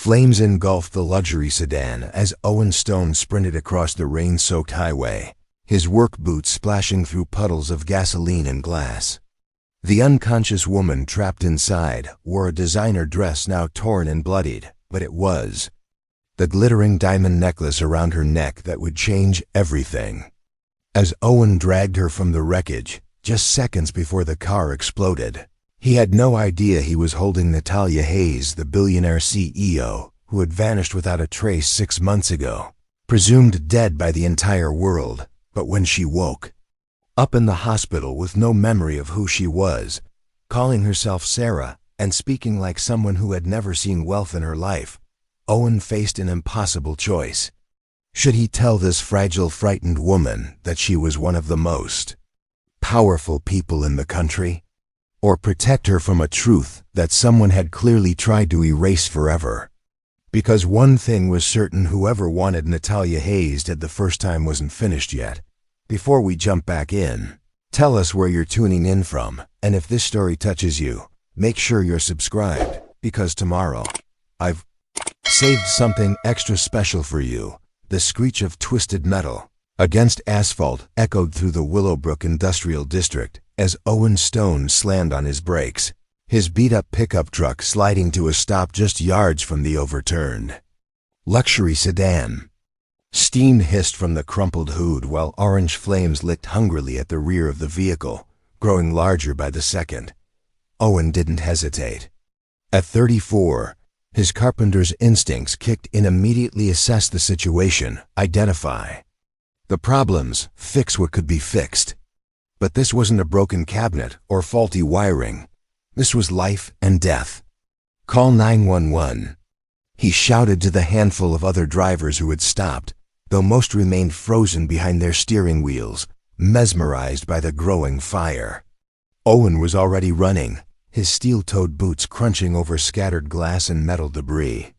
Flames engulfed the luxury sedan as Owen Stone sprinted across the rain-soaked highway, his work boots splashing through puddles of gasoline and glass. The unconscious woman trapped inside wore a designer dress now torn and bloodied, but it was the glittering diamond necklace around her neck that would change everything. As Owen dragged her from the wreckage, just seconds before the car exploded, he had no idea he was holding Natalia Hayes, the billionaire CEO, who had vanished without a trace 6 months ago, presumed dead by the entire world. But when she woke up in the hospital with no memory of who she was, calling herself Sarah and speaking like someone who had never seen wealth in her life, Owen faced an impossible choice. Should he tell this fragile, frightened woman that she was one of the most powerful people in the country? Or protect her from a truth that someone had clearly tried to erase forever? Because one thing was certain: whoever wanted Natalia Hayes dead the first time wasn't finished yet. Before we jump back in, tell us where you're tuning in from, and if this story touches you, make sure you're subscribed, because tomorrow, I've saved something extra special for you. The screech of twisted metal against asphalt echoed through the Willowbrook Industrial District as Owen Stone slammed on his brakes, his beat-up pickup truck sliding to a stop just yards from the overturned luxury sedan. Steam hissed from the crumpled hood while orange flames licked hungrily at the rear of the vehicle, growing larger by the second. Owen didn't hesitate. At 34, his carpenter's instincts kicked in. Immediately assess the situation, identify the problems, fix what could be fixed. But this wasn't a broken cabinet or faulty wiring. This was life and death. Call 911. He shouted to the handful of other drivers who had stopped, though most remained frozen behind their steering wheels, mesmerized by the growing fire. Owen was already running, his steel-toed boots crunching over scattered glass and metal debris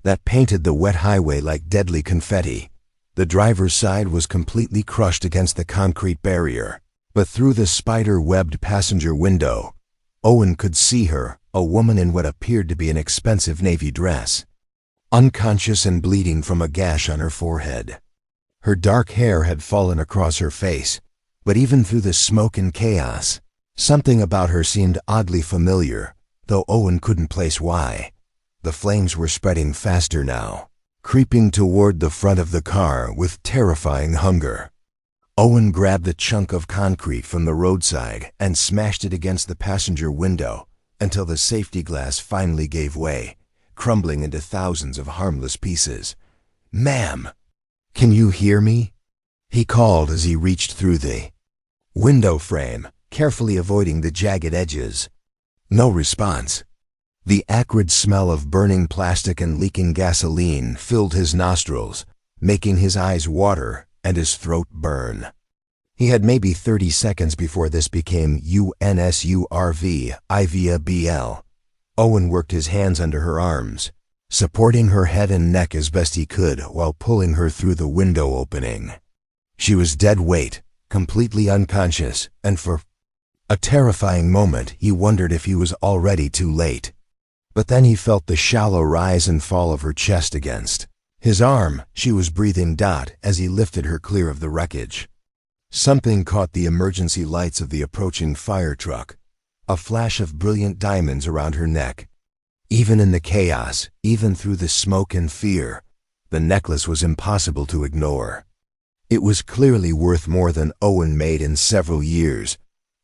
that painted the wet highway like deadly confetti. The driver's side was completely crushed against the concrete barrier, but through the spider-webbed passenger window, Owen could see her, a woman in what appeared to be an expensive navy dress, unconscious and bleeding from a gash on her forehead. Her dark hair had fallen across her face, but even through the smoke and chaos, something about her seemed oddly familiar, though Owen couldn't place why. The flames were spreading faster now, creeping toward the front of the car with terrifying hunger. Owen grabbed the chunk of concrete from the roadside and smashed it against the passenger window until the safety glass finally gave way, crumbling into thousands of harmless pieces. "Ma'am, can you hear me?" he called as he reached through the window frame, carefully avoiding the jagged edges. No response. The acrid smell of burning plastic and leaking gasoline filled his nostrils, making his eyes water and his throat burn. He had maybe 30 seconds before this became UNSURVIVABL. Owen worked his hands under her arms, supporting her head and neck as best he could while pulling her through the window opening. She was dead weight, completely unconscious, and for a terrifying moment he wondered if he was already too late. But then he felt the shallow rise and fall of her chest against his arm. She was breathing as he lifted her clear of the wreckage. Something caught the emergency lights of the approaching fire truck, a flash of brilliant diamonds around her neck. Even in the chaos, even through the smoke and fear, the necklace was impossible to ignore. It was clearly worth more than Owen made in several years,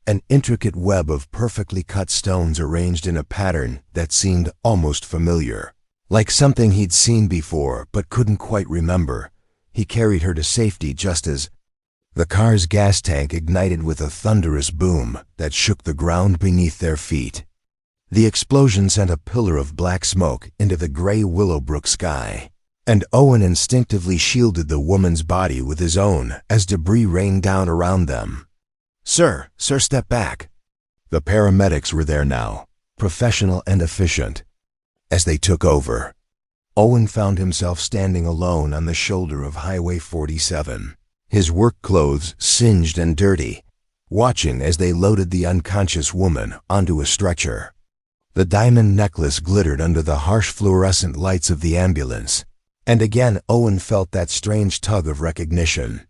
an intricate web of perfectly cut stones arranged in a pattern that seemed almost familiar, like something he'd seen before but couldn't quite remember. He carried her to safety just as the car's gas tank ignited with a thunderous boom that shook the ground beneath their feet. The explosion sent a pillar of black smoke into the gray Willowbrook sky, and Owen instinctively shielded the woman's body with his own as debris rained down around them. Sir, step back." The paramedics were there now, professional and efficient. As they took over, Owen found himself standing alone on the shoulder of Highway 47, his work clothes singed and dirty, watching as they loaded the unconscious woman onto a stretcher. The diamond necklace glittered under the harsh fluorescent lights of the ambulance. And again Owen felt that strange tug of recognition.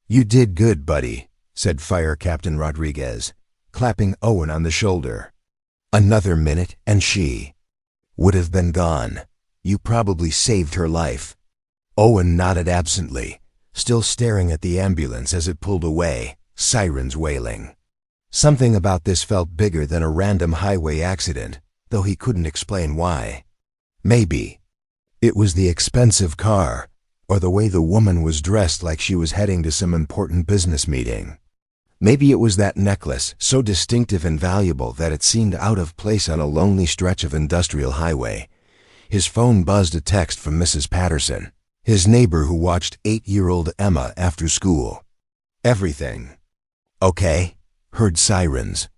"You did good, buddy," said Fire Captain Rodriguez, clapping Owen on the shoulder. "Another minute and she would have been gone. You probably saved her life." Owen nodded absently, still staring at the ambulance as it pulled away, sirens wailing. Something about this felt bigger than a random highway accident, though he couldn't explain why. Maybe it was the expensive car, or the way the woman was dressed like she was heading to some important business meeting. Maybe it was that necklace, so distinctive and valuable that it seemed out of place on a lonely stretch of industrial highway. His phone buzzed a text from Mrs. Patterson, his neighbor who watched 8-year-old Emma after school. "Everything okay?" Heard sirens.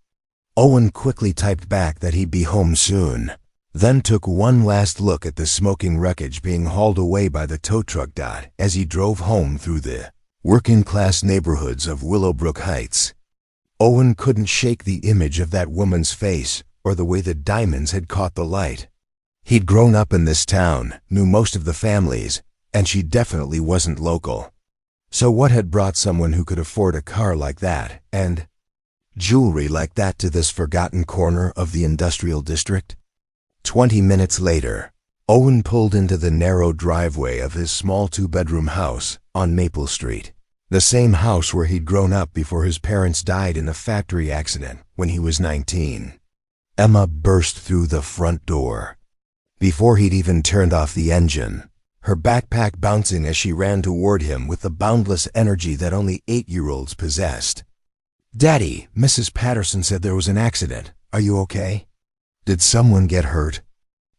Owen quickly typed back that he'd be home soon, then took one last look at the smoking wreckage being hauled away by the tow truck as he drove home through the working-class neighborhoods of Willowbrook Heights. Owen couldn't shake the image of that woman's face or the way the diamonds had caught the light. He'd grown up in this town, knew most of the families, and she definitely wasn't local. So what had brought someone who could afford a car like that and jewelry like that to this forgotten corner of the industrial district? 20 minutes later, Owen pulled into the narrow driveway of his small 2-bedroom house on Maple Street, the same house where he'd grown up before his parents died in a factory accident when he was 19. Emma burst through the front door. Before he'd even turned off the engine, her backpack bouncing as she ran toward him with the boundless energy that only 8-year-olds possessed. "Daddy, Mrs. Patterson said there was an accident. Are you okay? Did someone get hurt?"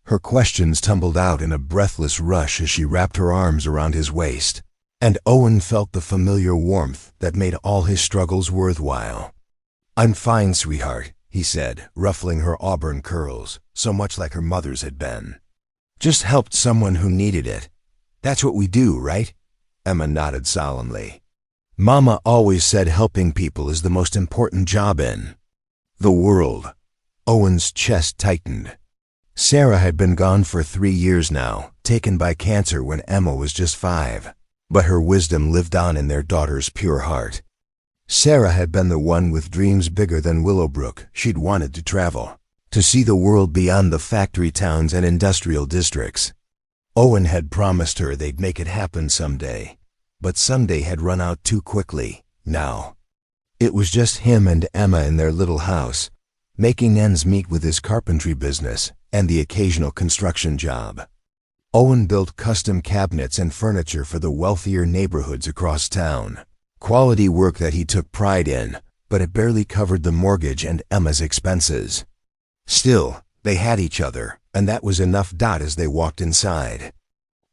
Her questions tumbled out in a breathless rush as she wrapped her arms around his waist, and Owen felt the familiar warmth that made all his struggles worthwhile. "I'm fine, sweetheart," he said, ruffling her auburn curls, so much like her mother's had been. "Just helped someone who needed it. That's what we do, right?" Emma nodded solemnly. "Mama always said helping people is the most important job in the world." Owen's chest tightened. Sarah had been gone for 3 years now, taken by cancer when Emma was just 5, but her wisdom lived on in their daughter's pure heart. Sarah had been the one with dreams bigger than Willowbrook. She'd wanted to travel, to see the world beyond the factory towns and industrial districts. Owen had promised her they'd make it happen someday, but someday had run out too quickly. Now it was just him and Emma in their little house, making ends meet with his carpentry business and the occasional construction job. Owen built custom cabinets and furniture for the wealthier neighborhoods across town. Quality work that he took pride in, but it barely covered the mortgage and Emma's expenses. Still, they had each other, and that was enough. As they walked inside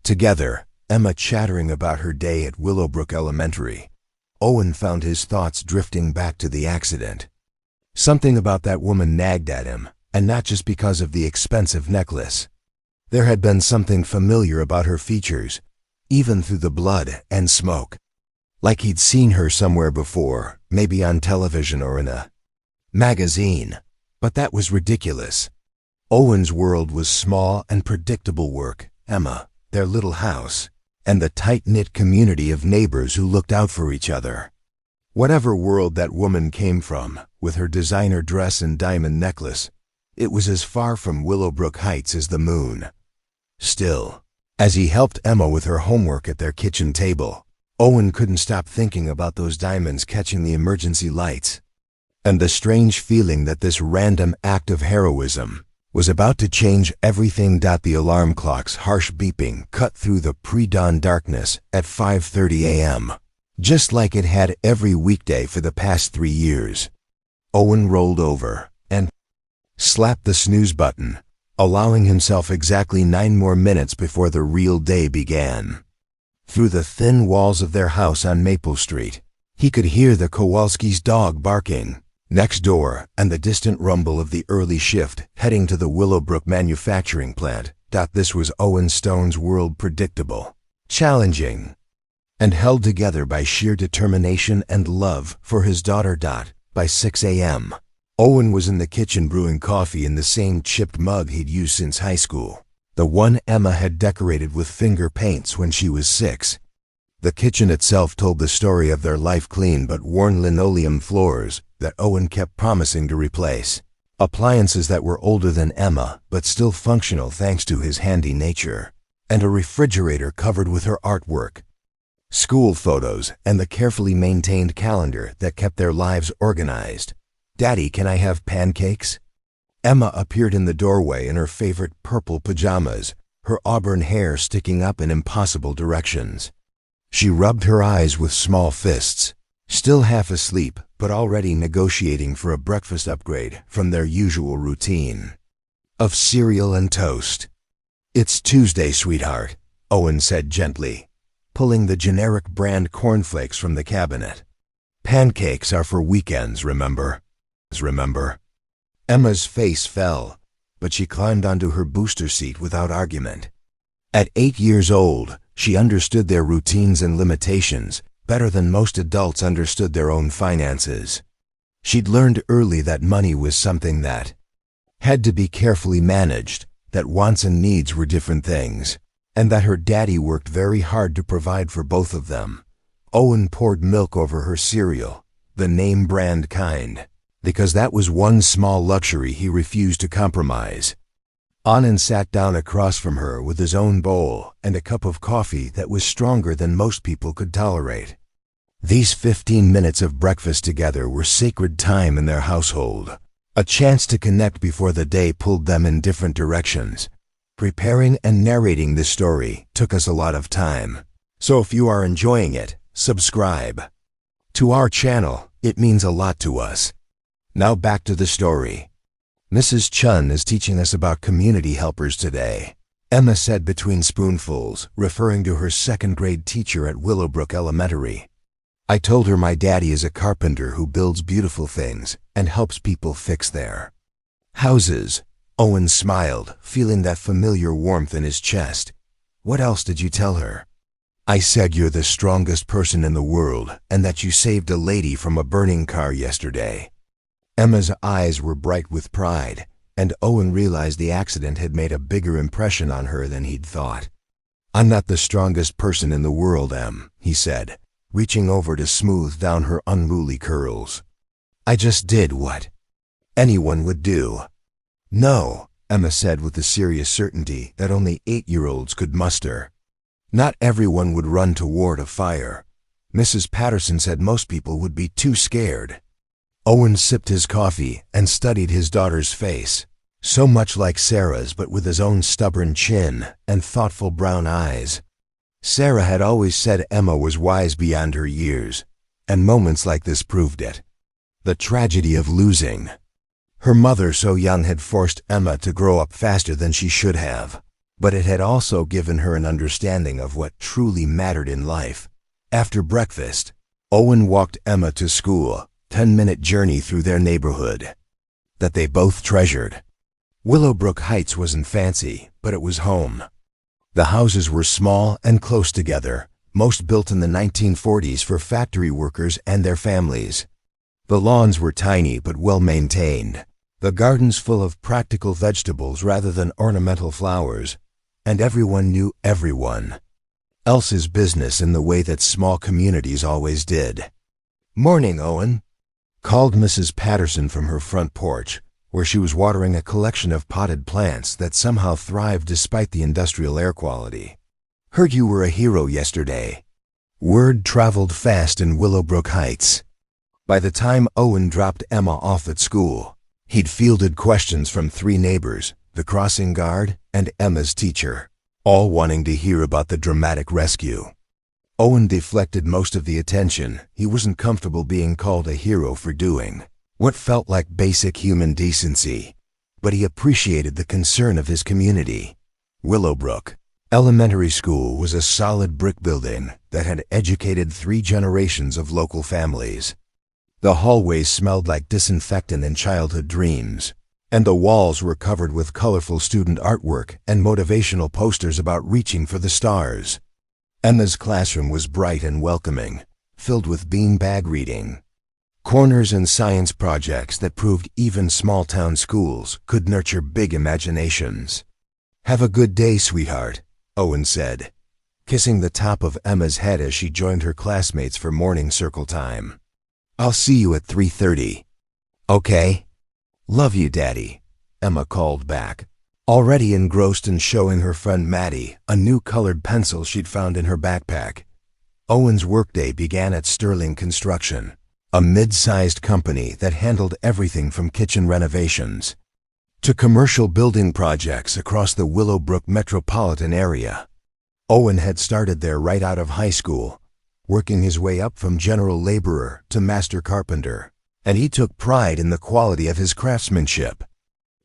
together, Emma chattering about her day at Willowbrook Elementary, Owen found his thoughts drifting back to the accident. Something about that woman nagged at him, and not just because of the expensive necklace. There had been something familiar about her features, even through the blood and smoke. Like he'd seen her somewhere before, maybe on television or in a magazine. But that was ridiculous. Owen's world was small and predictable: work, Emma, their little house, and the tight-knit community of neighbors who looked out for each other. Whatever world that woman came from, with her designer dress and diamond necklace, it was as far from Willowbrook Heights as the moon. Still, as he helped Emma with her homework at their kitchen table, Owen couldn't stop thinking about those diamonds catching the emergency lights, and the strange feeling that this random act of heroism was about to change everything. The alarm clock's harsh beeping cut through the pre-dawn darkness at 5:30 a.m., just like it had every weekday for the past 3 years. Owen rolled over and slapped the snooze button, allowing himself exactly 9 more minutes before the real day began. Through the thin walls of their house on Maple Street, he could hear the Kowalski's dog barking next door and the distant rumble of the early shift heading to the Willowbrook manufacturing plant. This was Owen Stone's world: predictable, challenging, and held together by sheer determination and love for his daughter. By 6 a.m., Owen was in the kitchen brewing coffee in the same chipped mug he'd used since high school, the one Emma had decorated with finger paints when she was 6. The kitchen itself told the story of their life: clean but worn linoleum floors that Owen kept promising to replace, appliances that were older than Emma but still functional thanks to his handy nature, and a refrigerator covered with her artwork, school photos, and the carefully maintained calendar that kept their lives organized. "Daddy, can I have pancakes?" Emma appeared in the doorway in her favorite purple pajamas, her auburn hair sticking up in impossible directions. She rubbed her eyes with small fists, still half asleep but already negotiating for a breakfast upgrade from their usual routine of cereal and toast. "It's Tuesday, sweetheart," Owen said gently, pulling the generic brand cornflakes from the cabinet. "Pancakes are for weekends, remember?" Emma's face fell, but she climbed onto her booster seat without argument. At 8 years old, she understood their routines and limitations better than most adults understood their own finances. She'd learned early that money was something that had to be carefully managed, that wants and needs were different things, and that her daddy worked very hard to provide for both of them. Owen poured milk over her cereal, the name brand kind, because that was one small luxury he refused to compromise. Anand sat down across from her with his own bowl and a cup of coffee that was stronger than most people could tolerate. These 15 minutes of breakfast together were sacred time in their household, a chance to connect before the day pulled them in different directions. Preparing and narrating this story took us a lot of time, so if you are enjoying it, subscribe to our channel. It means a lot to us. Now back to the story. "Mrs. Chun is teaching us about community helpers today," Emma said between spoonfuls, referring to her second-grade teacher at Willowbrook Elementary. "I told her my daddy is a carpenter who builds beautiful things and helps people fix their houses." Owen smiled, feeling that familiar warmth in his chest. "What else did you tell her?" "I said you're the strongest person in the world and that you saved a lady from a burning car yesterday." Emma's eyes were bright with pride, and Owen realized the accident had made a bigger impression on her than he'd thought. "I'm not the strongest person in the world, Em," he said, reaching over to smooth down her unruly curls. "I just did what anyone would do." "No," Emma said with the serious certainty that only 8-year-olds could muster. "Not everyone would run toward a fire. Mrs. Patterson said most people would be too scared." Owen sipped his coffee and studied his daughter's face, so much like Sarah's but with his own stubborn chin and thoughtful brown eyes. Sarah had always said Emma was wise beyond her years, and moments like this proved it. The tragedy of losing her mother so young had forced Emma to grow up faster than she should have, but it had also given her an understanding of what truly mattered in life. After breakfast, Owen walked Emma to school, 10-minute journey through their neighborhood that they both treasured. Willowbrook Heights wasn't fancy, but it was home. The houses were small and close together, most built in the 1940s for factory workers and their families. The lawns were tiny but well maintained, the gardens full of practical vegetables rather than ornamental flowers, and everyone knew everyone else's business in the way that small communities always did. "Morning, Owen," called Mrs. Patterson from her front porch, where she was watering a collection of potted plants that somehow thrived despite the industrial air quality. "Heard you were a hero yesterday." Word traveled fast in Willowbrook Heights. By the time Owen dropped Emma off at school, he'd fielded questions from 3 neighbors, the crossing guard, and Emma's teacher, all wanting to hear about the dramatic rescue. Owen deflected most of the attention. He wasn't comfortable being called a hero for doing what felt like basic human decency, but he appreciated the concern of his community. Willowbrook Elementary School was a solid brick building that had educated 3 generations of local families. The hallways smelled like disinfectant and childhood dreams, and the walls were covered with colorful student artwork and motivational posters about reaching for the stars. Emma's classroom was bright and welcoming, filled with beanbag reading, Corners and science projects that proved even small-town schools could nurture big imaginations. "Have a good day, sweetheart," Owen said, kissing the top of Emma's head as she joined her classmates for morning circle time. "I'll see you at 3:30. "Okay." "Love you, Daddy," Emma called back, already engrossed in showing her friend Maddie a new colored pencil she'd found in her backpack. Owen's workday began at Sterling Construction, a mid-sized company that handled everything from kitchen renovations to commercial building projects across the Willowbrook metropolitan area. Owen had started there right out of high school, working his way up from general laborer to master carpenter, and he took pride in the quality of his craftsmanship.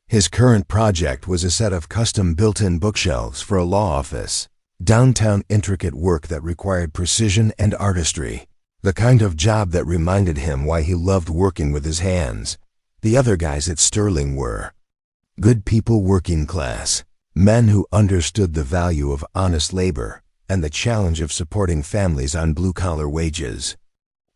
His current project was a set of custom built-in bookshelves for a law office, downtown intricate work that required precision and artistry, the kind of job that reminded him why he loved working with his hands. The other guys at Sterling were good people, working class, men who understood the value of honest labor and the challenge of supporting families on blue-collar wages.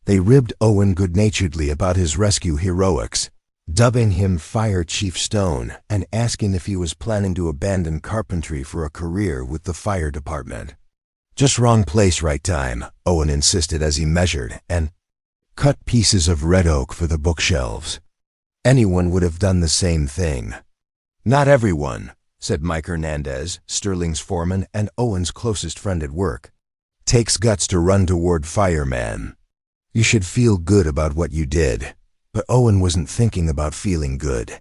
They ribbed Owen good-naturedly about his rescue heroics, dubbing him Fire Chief Stone and asking if he was planning to abandon carpentry for a career with the fire department. "Just wrong place, right time," Owen insisted as he measured and cut pieces of red oak for the bookshelves. Anyone would have done the same thing. "Not everyone," said Mike Hernandez, Sterling's foreman and Owen's closest friend at work. "Takes guts to run toward fireman. You should feel good about what you did." But Owen wasn't thinking about feeling good.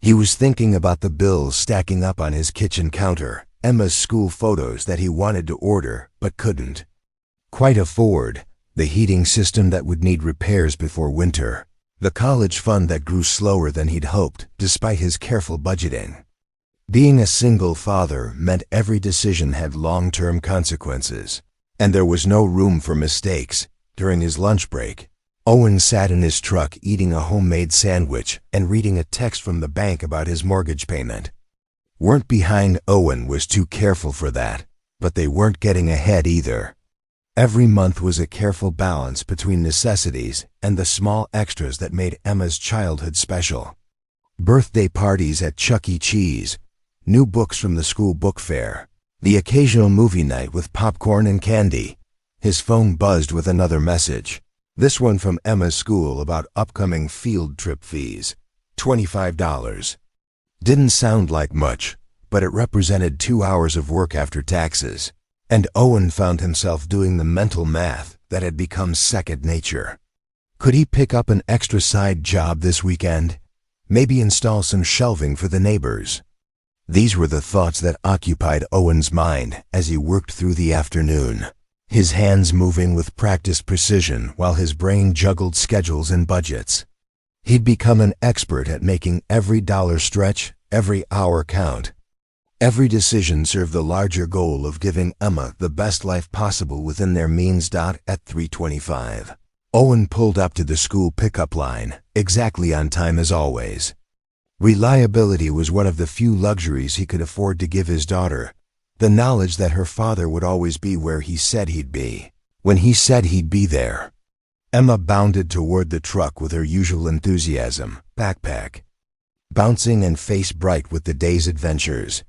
He was thinking about the bills stacking up on his kitchen counter, Emma's school photos that he wanted to order but couldn't quite afford, the heating system that would need repairs before winter, the college fund that grew slower than he'd hoped despite his careful budgeting. Being a single father meant every decision had long-term consequences, and there was no room for mistakes. During his lunch break, Owen sat in his truck eating a homemade sandwich and reading a text from the bank about his mortgage payment. Weren't behind. Owen was too careful for that, but they weren't getting ahead either. Every month was a careful balance between necessities and the small extras that made Emma's childhood special. Birthday parties at Chuck E. Cheese, new books from the school book fair, the occasional movie night with popcorn and candy. His phone buzzed with another message. This one from Emma's school about upcoming field trip fees, $25. Didn't sound like much, but it represented 2 hours of work after taxes, and Owen found himself doing the mental math that had become second nature. Could he pick up an extra side job this weekend? Maybe install some shelving for the neighbors? These were the thoughts that occupied Owen's mind as he worked through the afternoon, his hands moving with practiced precision while his brain juggled schedules and budgets. He'd become an expert at making every dollar stretch, every hour count. Every decision served the larger goal of giving Emma the best life possible within their means. At 3:25, Owen pulled up to the school pickup line, exactly on time as always. Reliability was one of the few luxuries he could afford to give his daughter. The knowledge that her father would always be where he said he'd be, when he said he'd be there. Emma bounded toward the truck with her usual enthusiasm, backpack bouncing and face bright with the day's adventures.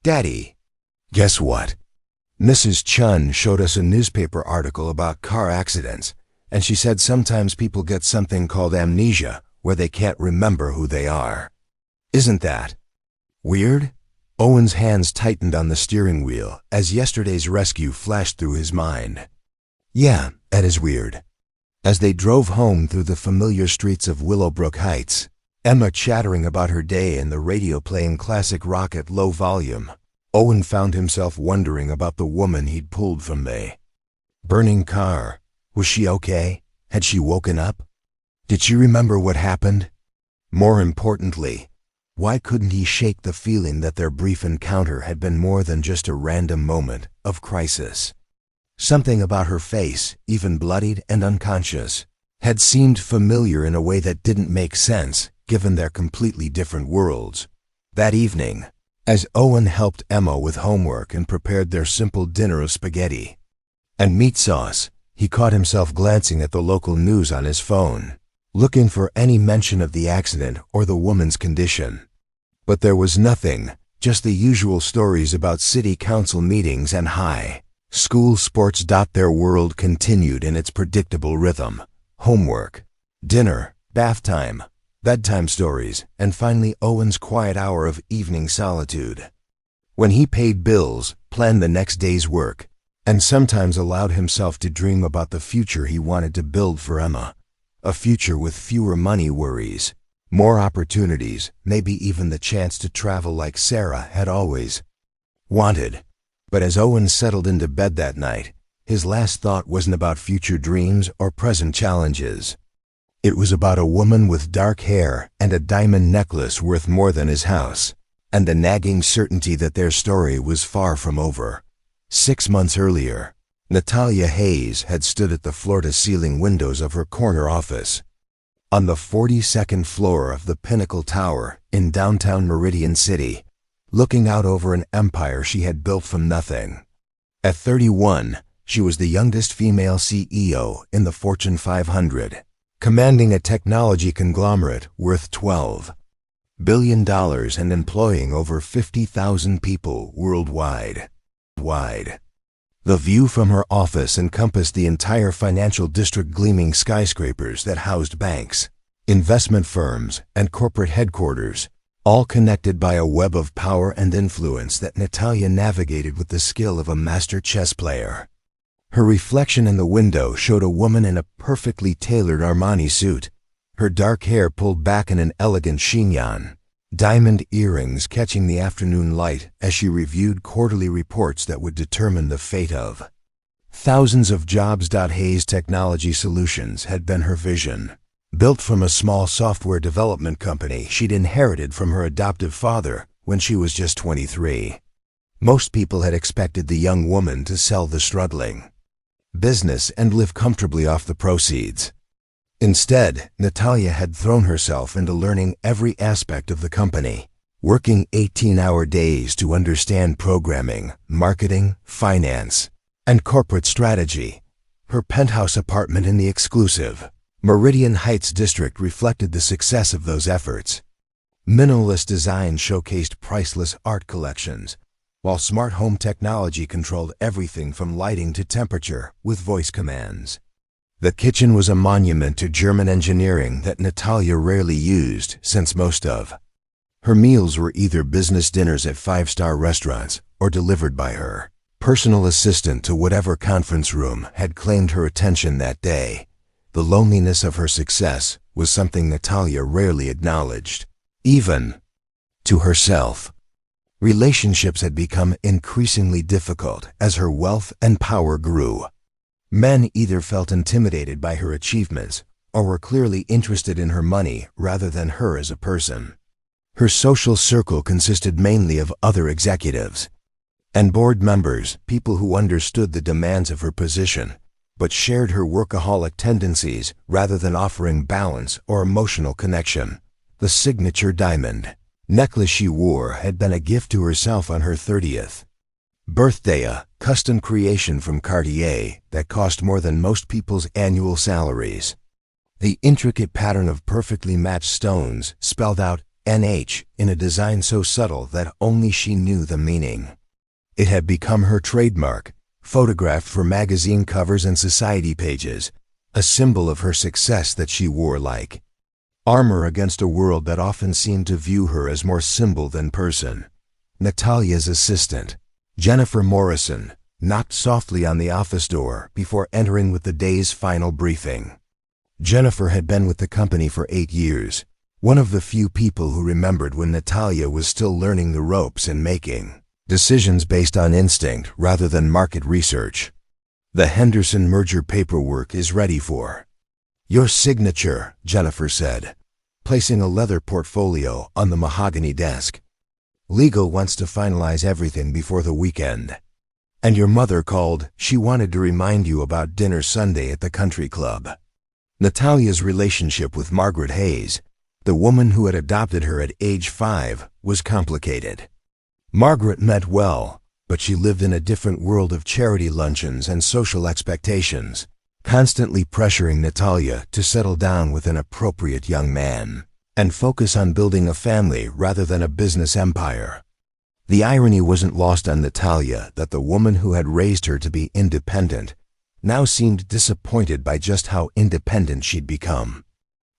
"Daddy, guess what? Mrs. Chun showed us a newspaper article about car accidents, and she said sometimes people get something called amnesia, where they can't remember who they are. Isn't that weird?" Owen's hands tightened on the steering wheel as yesterday's rescue flashed through his mind. "Yeah, that is weird." As they drove home through the familiar streets of Willowbrook Heights, Emma chattering about her day and the radio playing classic rock at low volume, Owen found himself wondering about the woman he'd pulled from the burning car. Was she okay? Had she woken up? Did she remember what happened? More importantly, why couldn't he shake the feeling that their brief encounter had been more than just a random moment of crisis? Something about her face, even bloodied and unconscious, had seemed familiar in a way that didn't make sense, given their completely different worlds. That evening, as Owen helped Emma with homework and prepared their simple dinner of spaghetti and meat sauce, he caught himself glancing at the local news on his phone. looking for any mention of the accident or the woman's condition. But there was nothing, just the usual stories about city council meetings and high school sports. Their world continued in its predictable rhythm: homework, dinner, bath time, bedtime stories, and finally Owen's quiet hour of evening solitude, when he paid bills, planned the next day's work, and sometimes allowed himself to dream about the future he wanted to build for Emma. A future with fewer money worries, more opportunities, maybe even the chance to travel like Sarah had always wanted. But as Owen settled into bed that night, his last thought wasn't about future dreams or present challenges. It was about a woman with dark hair and a diamond necklace worth more than his house, and the nagging certainty that their story was far from over. 6 months earlier, Natalia Hayes had stood at the floor-to-ceiling windows of her corner office on the 42nd floor of the Pinnacle Tower in downtown Meridian City, looking out over an empire she had built from nothing. At 31, she was the youngest female CEO in the Fortune 500, commanding a technology conglomerate worth $12 billion and employing over 50,000 people worldwide. The view from her office encompassed the entire financial district, gleaming skyscrapers that housed banks, investment firms, and corporate headquarters, all connected by a web of power and influence that Natalia navigated with the skill of a master chess player. Her reflection in the window showed a woman in a perfectly tailored Armani suit, her dark hair pulled back in an elegant chignon, diamond earrings catching the afternoon light as she reviewed quarterly reports that would determine the fate of thousands of jobs. Hayes Technology Solutions had been her vision, built from a small software development company she'd inherited from her adoptive father when she was just 23. Most people had expected the young woman to sell the struggling business and live comfortably off the proceeds. Instead, Natalia had thrown herself into learning every aspect of the company, working 18-hour days to understand programming, marketing, finance, and corporate strategy. Her penthouse apartment in the exclusive Meridian Heights district reflected the success of those efforts. Minimalist design showcased priceless art collections, while smart home technology controlled everything from lighting to temperature with voice commands. The kitchen was a monument to German engineering that Natalia rarely used, since most of her meals were either business dinners at 5-star restaurants or delivered by her personal assistant to whatever conference room had claimed her attention that day. The loneliness of her success was something Natalia rarely acknowledged, even to herself. Relationships had become increasingly difficult as her wealth and power grew. Men either felt intimidated by her achievements or were clearly interested in her money rather than her as a person. Her social circle consisted mainly of other executives and board members, people who understood the demands of her position but shared her workaholic tendencies rather than offering balance or emotional connection. The signature diamond necklace she wore had been a gift to herself on her 30th birthday, a custom creation from Cartier that cost more than most people's annual salaries. The intricate pattern of perfectly matched stones spelled out NH in a design so subtle that only she knew the meaning. It had become her trademark, photographed for magazine covers and society pages, a symbol of her success that she wore like armor against a world that often seemed to view her as more symbol than person. Natalia's assistant, Jennifer Morrison, knocked softly on the office door before entering with the day's final briefing. Jennifer had been with the company for 8 years, one of the few people who remembered when Natalia was still learning the ropes and making decisions based on instinct rather than market research. The Henderson merger paperwork is ready for your signature, Jennifer said, placing a leather portfolio on the mahogany desk. Legal wants to finalize everything before the weekend. And your mother called. She wanted to remind you about dinner Sunday at the country club. Natalia's relationship with Margaret Hayes, the woman who had adopted her at age 5, was complicated. Margaret meant well, but she lived in a different world of charity luncheons and social expectations. constantly pressuring Natalia to settle down with an appropriate young man and focus on building a family rather than a business empire. The irony wasn't lost on Natalia that the woman who had raised her to be independent now seemed disappointed by just how independent she'd become.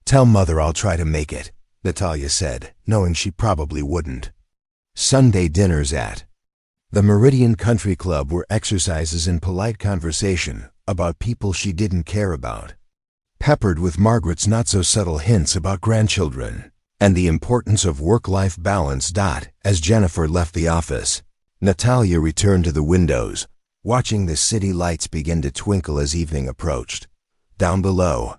"Tell Mother I'll try to make it," Natalia said, knowing she probably wouldn't. Sunday dinners at the Meridian Country Club were exercises in polite conversation about people she didn't care about, peppered with Margaret's not-so-subtle hints about grandchildren and the importance of work-life balance. As Jennifer left the office, Natalia returned to the windows, watching the city lights begin to twinkle as evening approached. Down below,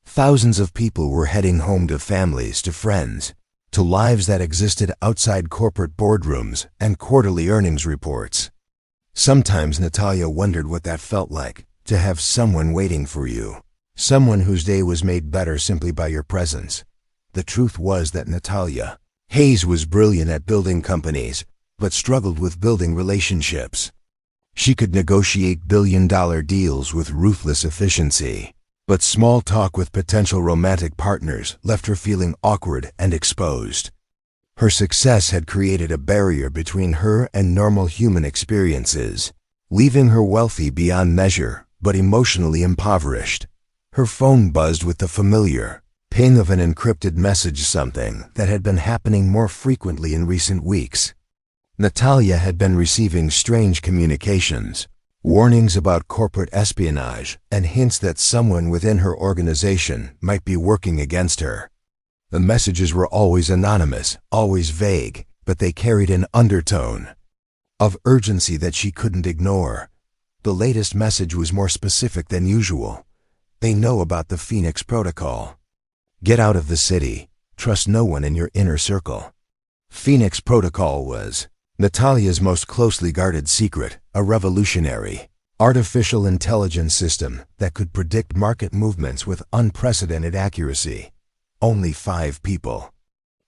thousands of people were heading home to families, to friends, to lives that existed outside corporate boardrooms and quarterly earnings reports. Sometimes Natalia wondered what that felt like, to have someone waiting for you, someone whose day was made better simply by your presence. The truth was that Natalia Hayes was brilliant at building companies, but struggled with building relationships. She could negotiate billion-dollar deals with ruthless efficiency, but small talk with potential romantic partners left her feeling awkward and exposed. Her success had created a barrier between her and normal human experiences, leaving her wealthy beyond measure, but emotionally impoverished. Her phone buzzed with the familiar ping of an encrypted message, something that had been happening more frequently in recent weeks. Natalia had been receiving strange communications, warnings about corporate espionage, and hints that someone within her organization might be working against her. The messages were always anonymous, always vague, but they carried an undertone of urgency that she couldn't ignore. The latest message was more specific than usual. "They know about the Phoenix Protocol. Get out of the city. Trust no one in your inner circle." Phoenix Protocol was Natalia's most closely guarded secret, a revolutionary artificial intelligence system that could predict market movements with unprecedented accuracy. Only 5 people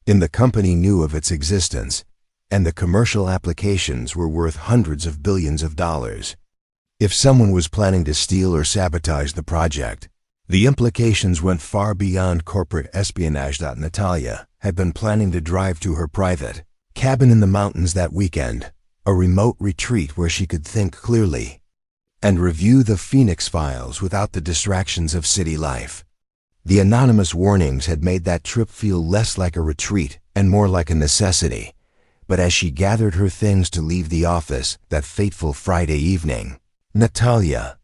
in the company knew of its existence, and the commercial applications were worth hundreds of billions of dollars. If someone was planning to steal or sabotage the project, the implications went far beyond corporate espionage. Natalia had been planning to drive to her private cabin in the mountains that weekend, a remote retreat where she could think clearly and review the Phoenix files without the distractions of city life. The anonymous warnings had made that trip feel less like a retreat and more like a necessity. But as she gathered her things to leave the office that fateful Friday evening, Natalia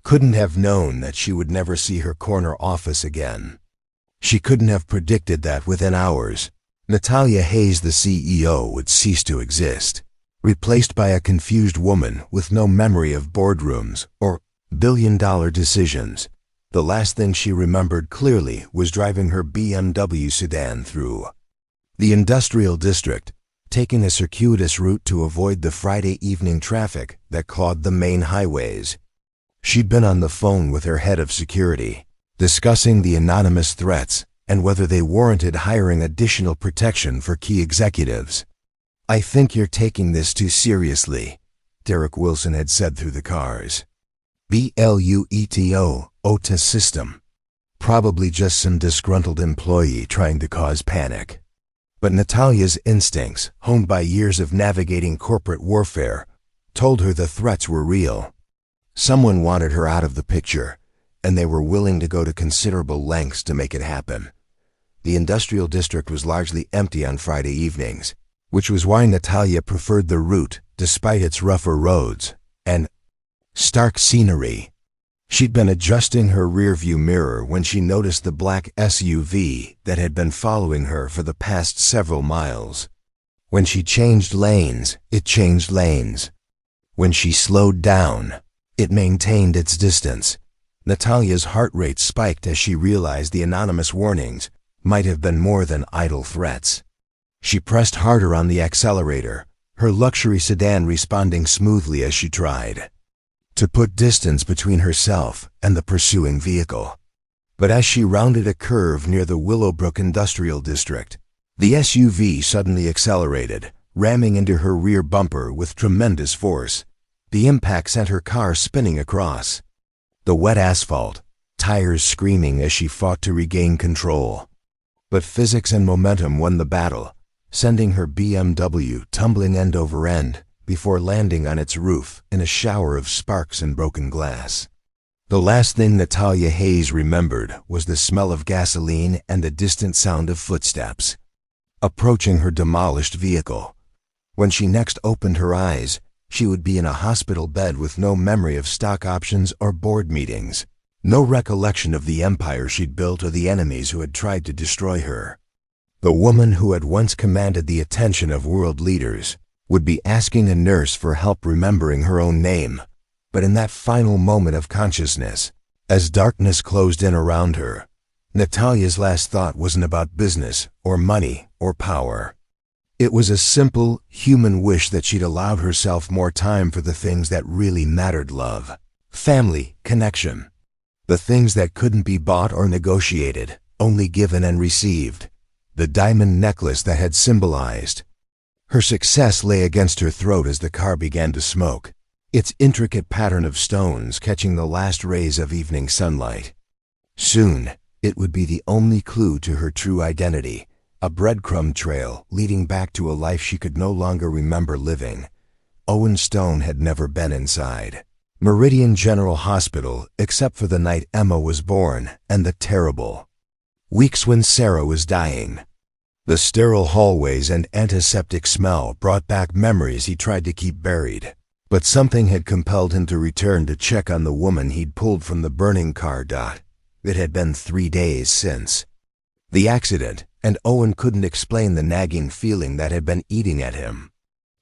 couldn't have known that she would never see her corner office again. She couldn't have predicted that within hours, Natalia Hayes, the CEO, would cease to exist, replaced by a confused woman with no memory of boardrooms or billion-dollar decisions. The last thing she remembered clearly was driving her BMW sedan through the industrial district, taking a circuitous route to avoid the Friday evening traffic that clogged the main highways. She'd been on the phone with her head of security, discussing the anonymous threats and whether they warranted hiring additional protection for key executives. "I think you're taking this too seriously," Derek Wilson had said through the cars. BLUETO, OTA system. Probably just some disgruntled employee trying to cause panic. But Natalia's instincts, honed by years of navigating corporate warfare, told her the threats were real. Someone wanted her out of the picture, and they were willing to go to considerable lengths to make it happen. The industrial district was largely empty on Friday evenings, which was why Natalia preferred the route despite its rougher roads and stark scenery. She'd been adjusting her rearview mirror when she noticed the black SUV that had been following her for the past several miles. When she changed lanes, it changed lanes. When she slowed down, it maintained its distance. Natalia's heart rate spiked as she realized the anonymous warnings might have been more than idle threats. She pressed harder on the accelerator, her luxury sedan responding smoothly as she tried to put distance between herself and the pursuing vehicle. But as she rounded a curve near the Willowbrook Industrial District, the SUV suddenly accelerated, ramming into her rear bumper with tremendous force. The impact sent her car spinning across The wet asphalt, tires screaming as she fought to regain control. But physics and momentum won the battle, sending her BMW tumbling end over end before landing on its roof in a shower of sparks and broken glass. The last thing Natalia Hayes remembered was the smell of gasoline and the distant sound of footsteps approaching her demolished vehicle. When she next opened her eyes, she would be in a hospital bed with no memory of stock options or board meetings, no recollection of the empire she'd built or the enemies who had tried to destroy her. The woman who had once commanded the attention of world leaders would be asking a nurse for help remembering her own name. But in that final moment of consciousness, as darkness closed in around her, Natalia's last thought wasn't about business or money or power. It was a simple, human wish that she'd allowed herself more time for the things that really mattered: love, family, connection. The things that couldn't be bought or negotiated, only given and received. The diamond necklace that had symbolized her success lay against her throat as the car began to smoke, its intricate pattern of stones catching the last rays of evening sunlight. Soon, it would be the only clue to her true identity, a breadcrumb trail leading back to a life she could no longer remember living. Owen Stone had never been inside Meridian General Hospital except for the night Emma was born and the terrible weeks when Sarah was dying. The sterile hallways and antiseptic smell brought back memories he tried to keep buried. But something had compelled him to return to check on the woman he'd pulled from the burning car. It had been 3 days since the accident, and Owen couldn't explain the nagging feeling that had been eating at him.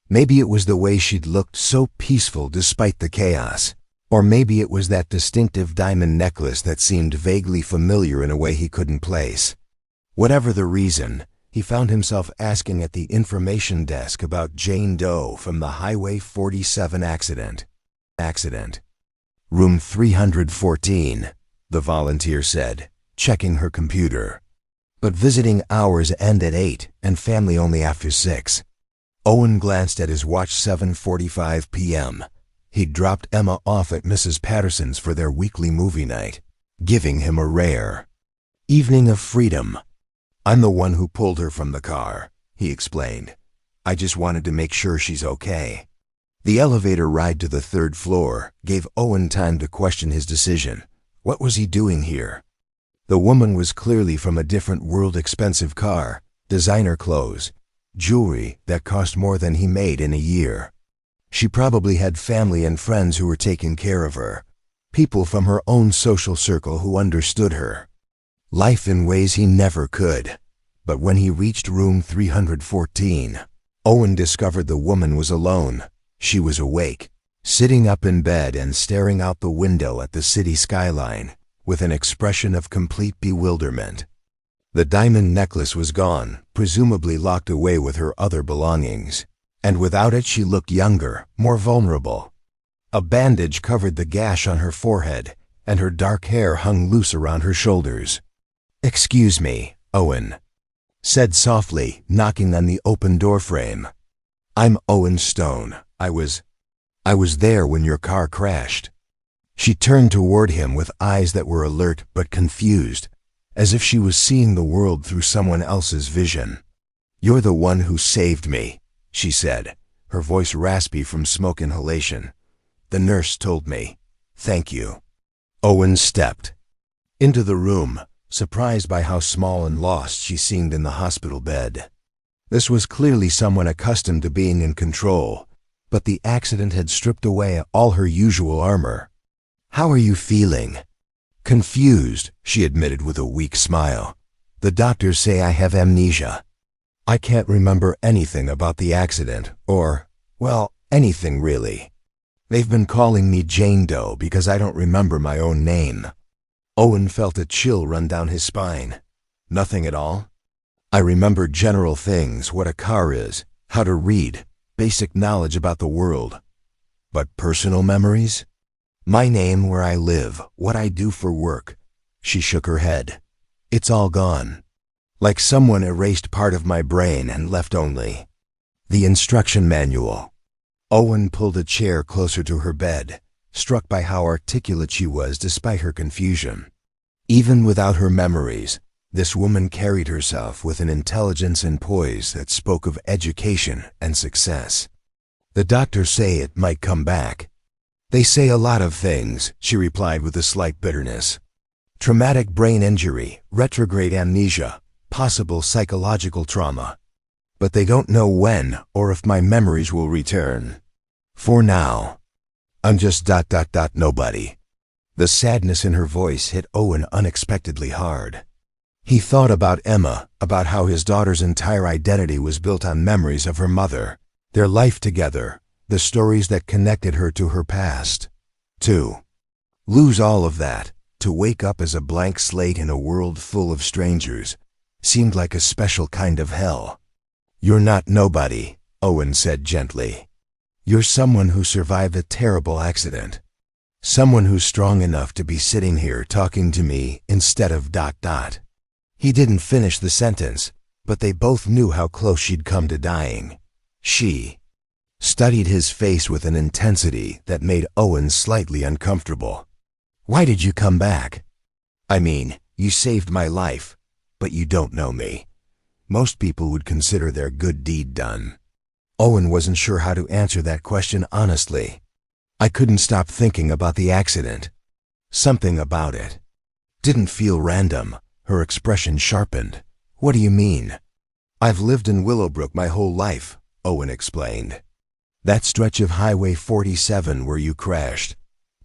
Maybe it was the way she'd looked so peaceful despite the chaos, or maybe it was that distinctive diamond necklace that seemed vaguely familiar in a way he couldn't place. Whatever the reason, he found himself asking at the information desk about Jane Doe from the Highway 47 accident. Room 314, the volunteer said, checking her computer. But visiting hours end at 8 and family only after 6. Owen glanced at his watch. 7:45 p.m. He'd dropped Emma off at Mrs. Patterson's for their weekly movie night, giving him a rare evening of freedom. "I'm the one who pulled her from the car," he explained. "I just wanted to make sure she's okay." The elevator ride to the 3rd floor gave Owen time to question his decision. What was he doing here? The woman was clearly from a different world. Expensive car, designer clothes, jewelry that cost more than he made in a year. She probably had family and friends who were taking care of her, people from her own social circle who understood her life in ways he never could. But when he reached room 314, Owen discovered the woman was alone. She was awake, sitting up in bed and staring out the window at the city skyline with an expression of complete bewilderment. The diamond necklace was gone, presumably locked away with her other belongings, and without it she looked younger, more vulnerable. A bandage covered the gash on her forehead, and her dark hair hung loose around her shoulders. "Excuse me," Owen said softly, knocking on the open doorframe. "I'm Owen Stone. I was there when your car crashed." She turned toward him with eyes that were alert but confused, as if she was seeing the world through someone else's vision. "You're the one who saved me," she said, her voice raspy from smoke inhalation. "The nurse told me. Thank you." Owen stepped into the room, surprised by how small and lost she seemed in the hospital bed. This was clearly someone accustomed to being in control, but the accident had stripped away all her usual armor. "How are you feeling?" "Confused," she admitted with a weak smile. "The doctors say I have amnesia. I can't remember anything about the accident, or, well, anything really. They've been calling me Jane Doe because I don't remember my own name." Owen felt a chill run down his spine. "Nothing at all?" "I remember general things, what a car is, how to read, basic knowledge about the world. But personal memories? My name, where I live, what I do for work." She shook her head. "It's all gone. Like someone erased part of my brain and left only the instruction manual." Owen pulled a chair closer to her bed, struck by how articulate she was despite her confusion. Even without her memories, this woman carried herself with an intelligence and poise that spoke of education and success. "The doctors say it might come back." "They say a lot of things," she replied with a slight bitterness. "Traumatic brain injury, retrograde amnesia, possible psychological trauma. But they don't know when or if my memories will return. For now, I'm just nobody." The sadness in her voice hit Owen unexpectedly hard. He thought about Emma, about how his daughter's entire identity was built on memories of her mother, their life together, the stories that connected her to her past. To lose all of that, to wake up as a blank slate in a world full of strangers, seemed like a special kind of hell. "You're not nobody," Owen said gently. "You're someone who survived a terrible accident. Someone who's strong enough to be sitting here talking to me instead of ... He didn't finish the sentence, but they both knew how close she'd come to dying. She studied his face with an intensity that made Owen slightly uncomfortable. "Why did you come back? I mean, you saved my life, but you don't know me. Most people would consider their good deed done." Owen wasn't sure how to answer that question honestly. "I couldn't stop thinking about the accident. Something about it didn't feel random." Her expression sharpened. "What do you mean?" "I've lived in Willowbrook my whole life," Owen explained. "That stretch of Highway 47 where you crashed.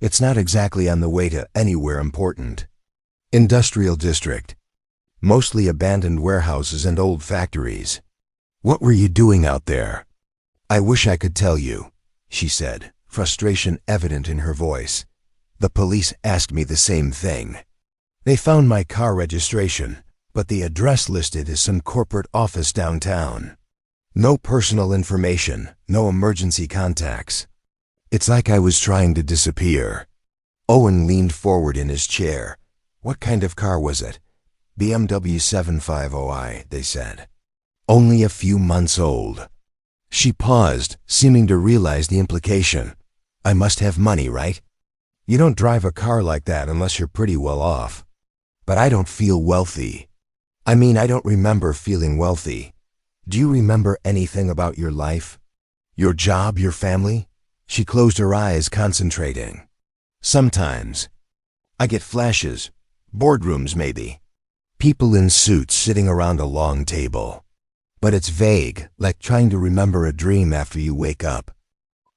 It's not exactly on the way to anywhere important. Industrial district. Mostly abandoned warehouses and old factories. What were you doing out there?" "I wish I could tell you," she said, frustration evident in her voice. "The police asked me the same thing. They found my car registration, but the address listed is some corporate office downtown. No personal information, no emergency contacts. It's like I was trying to disappear." Owen leaned forward in his chair. "What kind of car was it?" "BMW 750i, they said. Only a few months old." She paused, seeming to realize the implication. "I must have money, right? You don't drive a car like that unless you're pretty well off." "But I don't feel wealthy. I mean, I don't remember feeling wealthy. Do you remember anything about your life? Your job, your family?" She closed her eyes, concentrating. "Sometimes. I get flashes. Boardrooms, maybe. People in suits sitting around a long table. But it's vague, like trying to remember a dream after you wake up."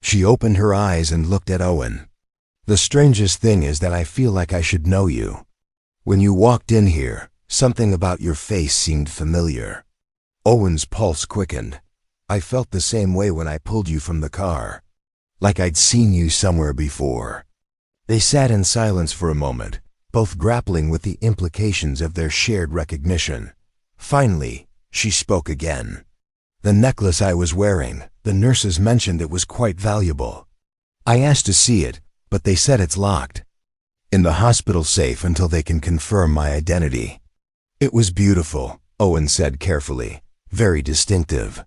She opened her eyes and looked at Owen. "The strangest thing is that I feel like I should know you. When you walked in here, something about your face seemed familiar." Owen's pulse quickened. "I felt the same way when I pulled you from the car. Like I'd seen you somewhere before." They sat in silence for a moment, both grappling with the implications of their shared recognition. Finally, she spoke again. "The necklace I was wearing, the nurses mentioned it was quite valuable. I asked to see it, but they said it's locked. In the hospital safe until they can confirm my identity." "It was beautiful," Owen said carefully. "Very distinctive.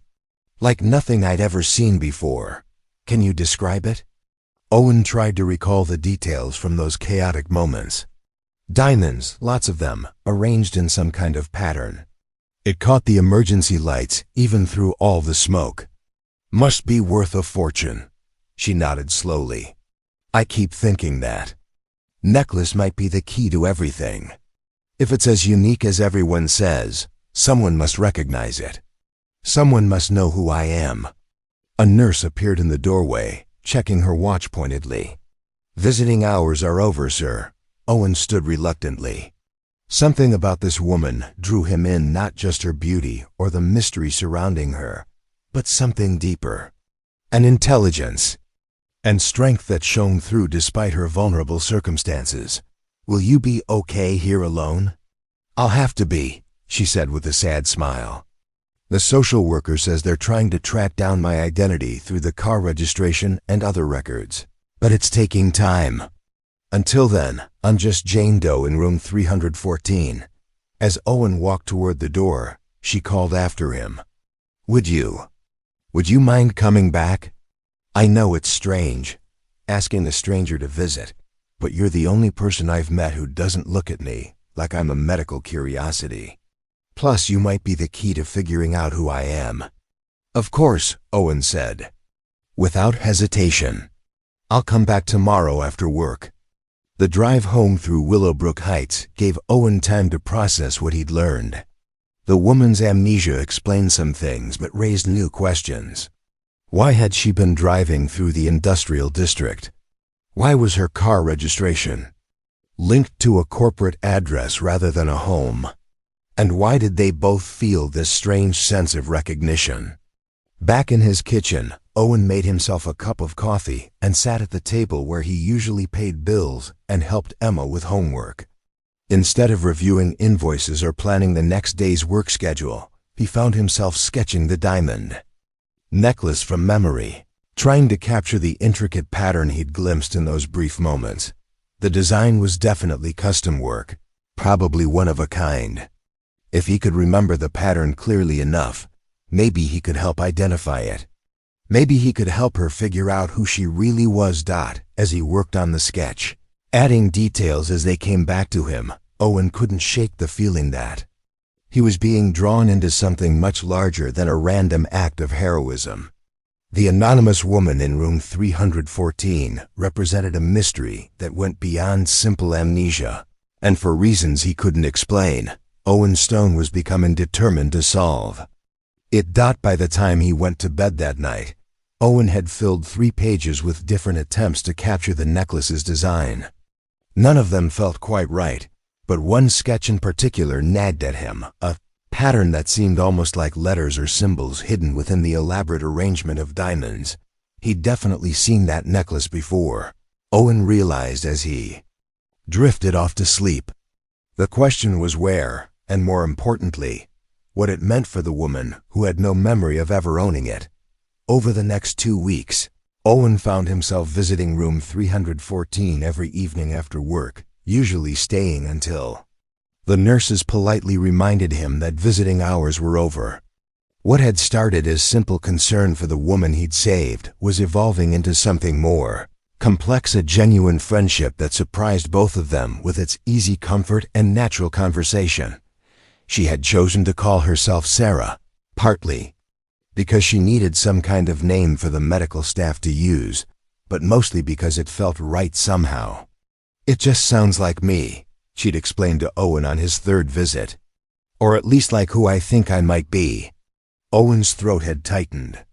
Like nothing I'd ever seen before. Can you describe it?" Owen tried to recall the details from those chaotic moments. Diamonds, lots of them, arranged in some kind of pattern. It caught the emergency lights even through all the smoke. "Must be worth a fortune." She nodded slowly. "I keep thinking that. Necklace might be the key to everything. If it's as unique as everyone says, someone must recognize it. Someone must know who I am." A nurse appeared in the doorway, checking her watch pointedly. "Visiting hours are over, sir." Owen stood reluctantly. Something about this woman drew him in, not just her beauty or the mystery surrounding her, but something deeper. An intelligence and strength that shone through despite her vulnerable circumstances. "Will you be okay here alone?" "I'll have to be," she said with a sad smile. "The social worker says they're trying to track down my identity through the car registration and other records. But it's taking time. Until then, I'm just Jane Doe in room 314. As Owen walked toward the door, she called after him. Would you mind coming back? I know it's strange. asking a stranger to visit, but you're the only person I've met who doesn't look at me like I'm a medical curiosity. Plus, you might be the key to figuring out who I am." "Of course," Owen said, without hesitation. "I'll come back tomorrow after work." The drive home through Willowbrook Heights gave Owen time to process what he'd learned. The woman's amnesia explained some things but raised new questions. Why had she been driving through the industrial district? Why was her car registration linked to a corporate address rather than a home? And why did they both feel this strange sense of recognition? Back in his kitchen, Owen made himself a cup of coffee and sat at the table where he usually paid bills and helped Emma with homework. Instead of reviewing invoices or planning the next day's work schedule, he found himself sketching the diamond necklace from memory, trying to capture the intricate pattern he'd glimpsed in those brief moments. The design was definitely custom work, probably one of a kind. If he could remember the pattern clearly enough, maybe he could help identify it. Maybe he could help her figure out who she really was. As he worked on the sketch, adding details as they came back to him, Owen couldn't shake the feeling that he was being drawn into something much larger than a random act of heroism. The anonymous woman in room 314 represented a mystery that went beyond simple amnesia, and for reasons he couldn't explain, Owen Stone was becoming determined to solve it. By the time he went to bed that night, Owen had filled 3 pages with different attempts to capture the necklace's design. None of them felt quite right, but one sketch in particular nagged at him, a pattern that seemed almost like letters or symbols hidden within the elaborate arrangement of diamonds. He'd definitely seen that necklace before, Owen realized as he drifted off to sleep. The question was where, and more importantly, what it meant for the woman who had no memory of ever owning it. Over the next 2 weeks, Owen found himself visiting room 314 every evening after work, usually staying until the nurses politely reminded him that visiting hours were over. What had started as simple concern for the woman he'd saved was evolving into something more complex, a genuine friendship that surprised both of them with its easy comfort and natural conversation. She had chosen to call herself Sarah, partly because she needed some kind of name for the medical staff to use, but mostly because it felt right somehow. "It just sounds like me," she'd explained to Owen on his 3rd visit. "Or at least like who I think I might be." Owen's throat had tightened.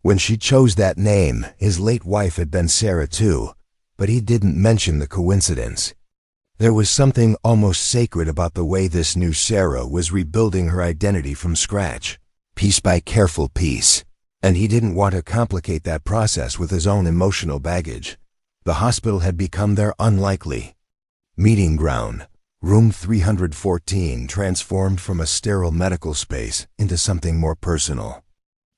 When she chose that name, his late wife had been Sarah too, but he didn't mention the coincidence. There was something almost sacred about the way this new Sarah was rebuilding her identity from scratch, piece by careful piece, and he didn't want to complicate that process with his own emotional baggage. The hospital had become their unlikely meeting ground. Room 314 transformed from a sterile medical space into something more personal.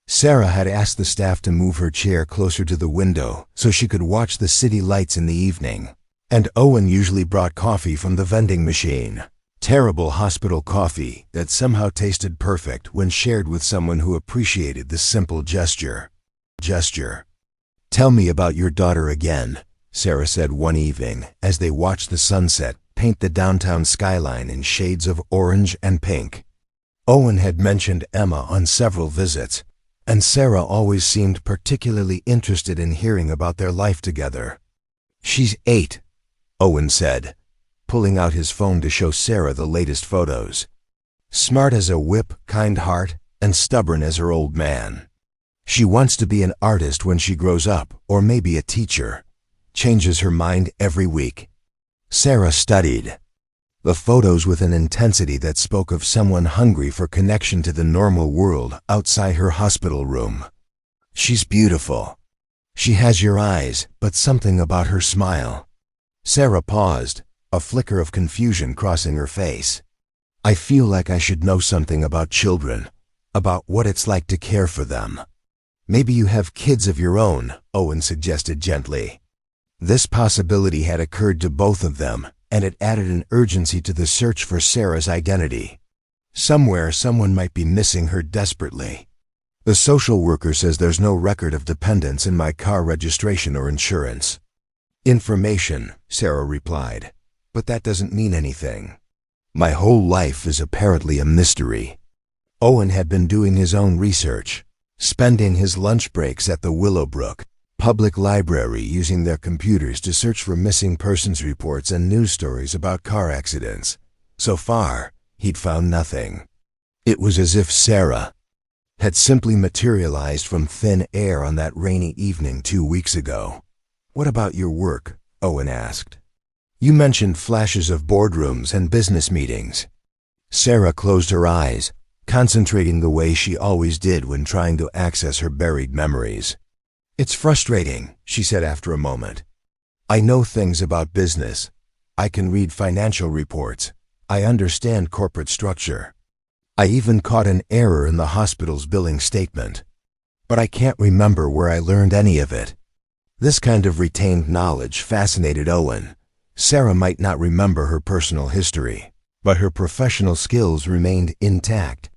Sarah had asked the staff to move her chair closer to the window so she could watch the city lights in the evening, and Owen usually brought coffee from the vending machine. Terrible hospital coffee that somehow tasted perfect when shared with someone who appreciated the simple gesture. "Tell me about your daughter again," Sarah said one evening as they watched the sunset paint the downtown skyline in shades of orange and pink. Owen had mentioned Emma on several visits, and Sarah always seemed particularly interested in hearing about their life together. "She's 8, Owen said, pulling out his phone to show Sarah the latest photos. "Smart as a whip, kind heart, and stubborn as her old man. She wants to be an artist when she grows up, or maybe a teacher. Changes her mind every week." Sarah studied the photos with an intensity that spoke of someone hungry for connection to the normal world outside her hospital room. "She's beautiful. She has your eyes, but something about her smile." Sarah paused, a flicker of confusion crossing her face. "I feel like I should know something about children, about what it's like to care for them." "Maybe you have kids of your own," Owen suggested gently. This possibility had occurred to both of them, and it added an urgency to the search for Sarah's identity. Somewhere, someone might be missing her desperately. "The social worker says there's no record of dependents in my car registration or insurance," Information, Sarah replied. But that doesn't mean anything. My whole life is apparently a mystery. Owen had been doing his own research, spending his lunch breaks at the Willowbrook Public Library using their computers to search for missing persons reports and news stories about car accidents. So far, he'd found nothing. It was as if Sarah had simply materialized from thin air on that rainy evening 2 weeks ago. What about your work? Owen asked. You mentioned flashes of boardrooms and business meetings. Sarah closed her eyes, concentrating the way she always did when trying to access her buried memories. It's frustrating, she said after a moment. I know things about business. I can read financial reports. I understand corporate structure. I even caught an error in the hospital's billing statement. But I can't remember where I learned any of it. This kind of retained knowledge fascinated Owen. Sarah might not remember her personal history, but her professional skills remained intact.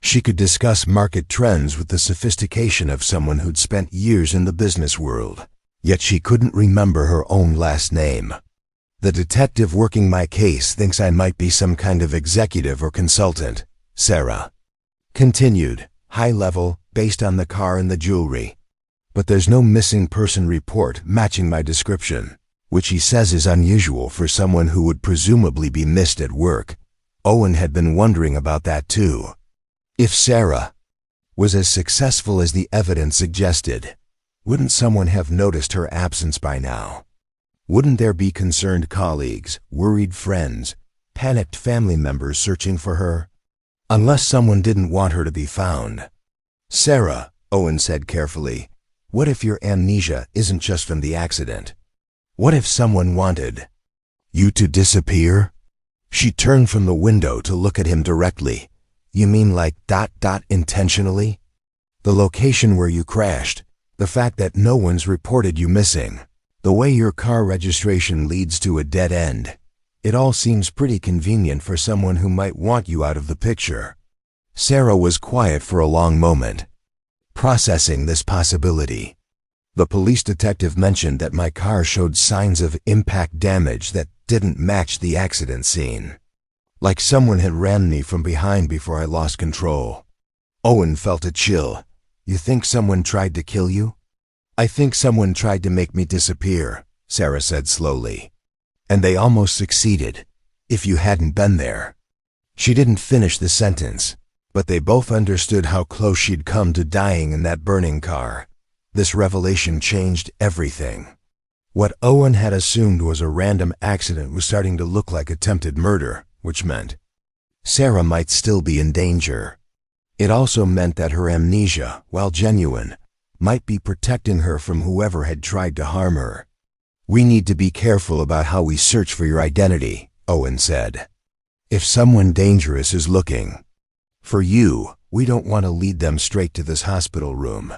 She could discuss market trends with the sophistication of someone who'd spent years in the business world, yet she couldn't remember her own last name. The detective working my case thinks I might be some kind of executive or consultant, Sarah continued, high level, based on the car and the jewelry. But there's no missing person report matching my description, which he says is unusual for someone who would presumably be missed at work. Owen had been wondering about that too. If Sarah was as successful as the evidence suggested, wouldn't someone have noticed her absence by now? Wouldn't there be concerned colleagues, worried friends, panicked family members searching for her? Unless someone didn't want her to be found. Sarah, Owen said carefully, what if your amnesia isn't just from the accident? What if someone wanted you to disappear? She turned from the window to look at him directly. You mean like ... intentionally? The location where you crashed, the fact that no one's reported you missing, the way your car registration leads to a dead end. It all seems pretty convenient for someone who might want you out of the picture. Sarah was quiet for a long moment, processing this possibility. The police detective mentioned that my car showed signs of impact damage that didn't match the accident scene. Like someone had rammed me from behind before I lost control. Owen felt a chill. You think someone tried to kill you? I think someone tried to make me disappear, Sarah said slowly. And they almost succeeded, if you hadn't been there. She didn't finish the sentence, but they both understood how close she'd come to dying in that burning car. This revelation changed everything. What Owen had assumed was a random accident was starting to look like attempted murder, which meant Sarah might still be in danger. It also meant that her amnesia, while genuine, might be protecting her from whoever had tried to harm her. We need to be careful about how we search for your identity, Owen said. If someone dangerous is looking for you, we don't want to lead them straight to this hospital room.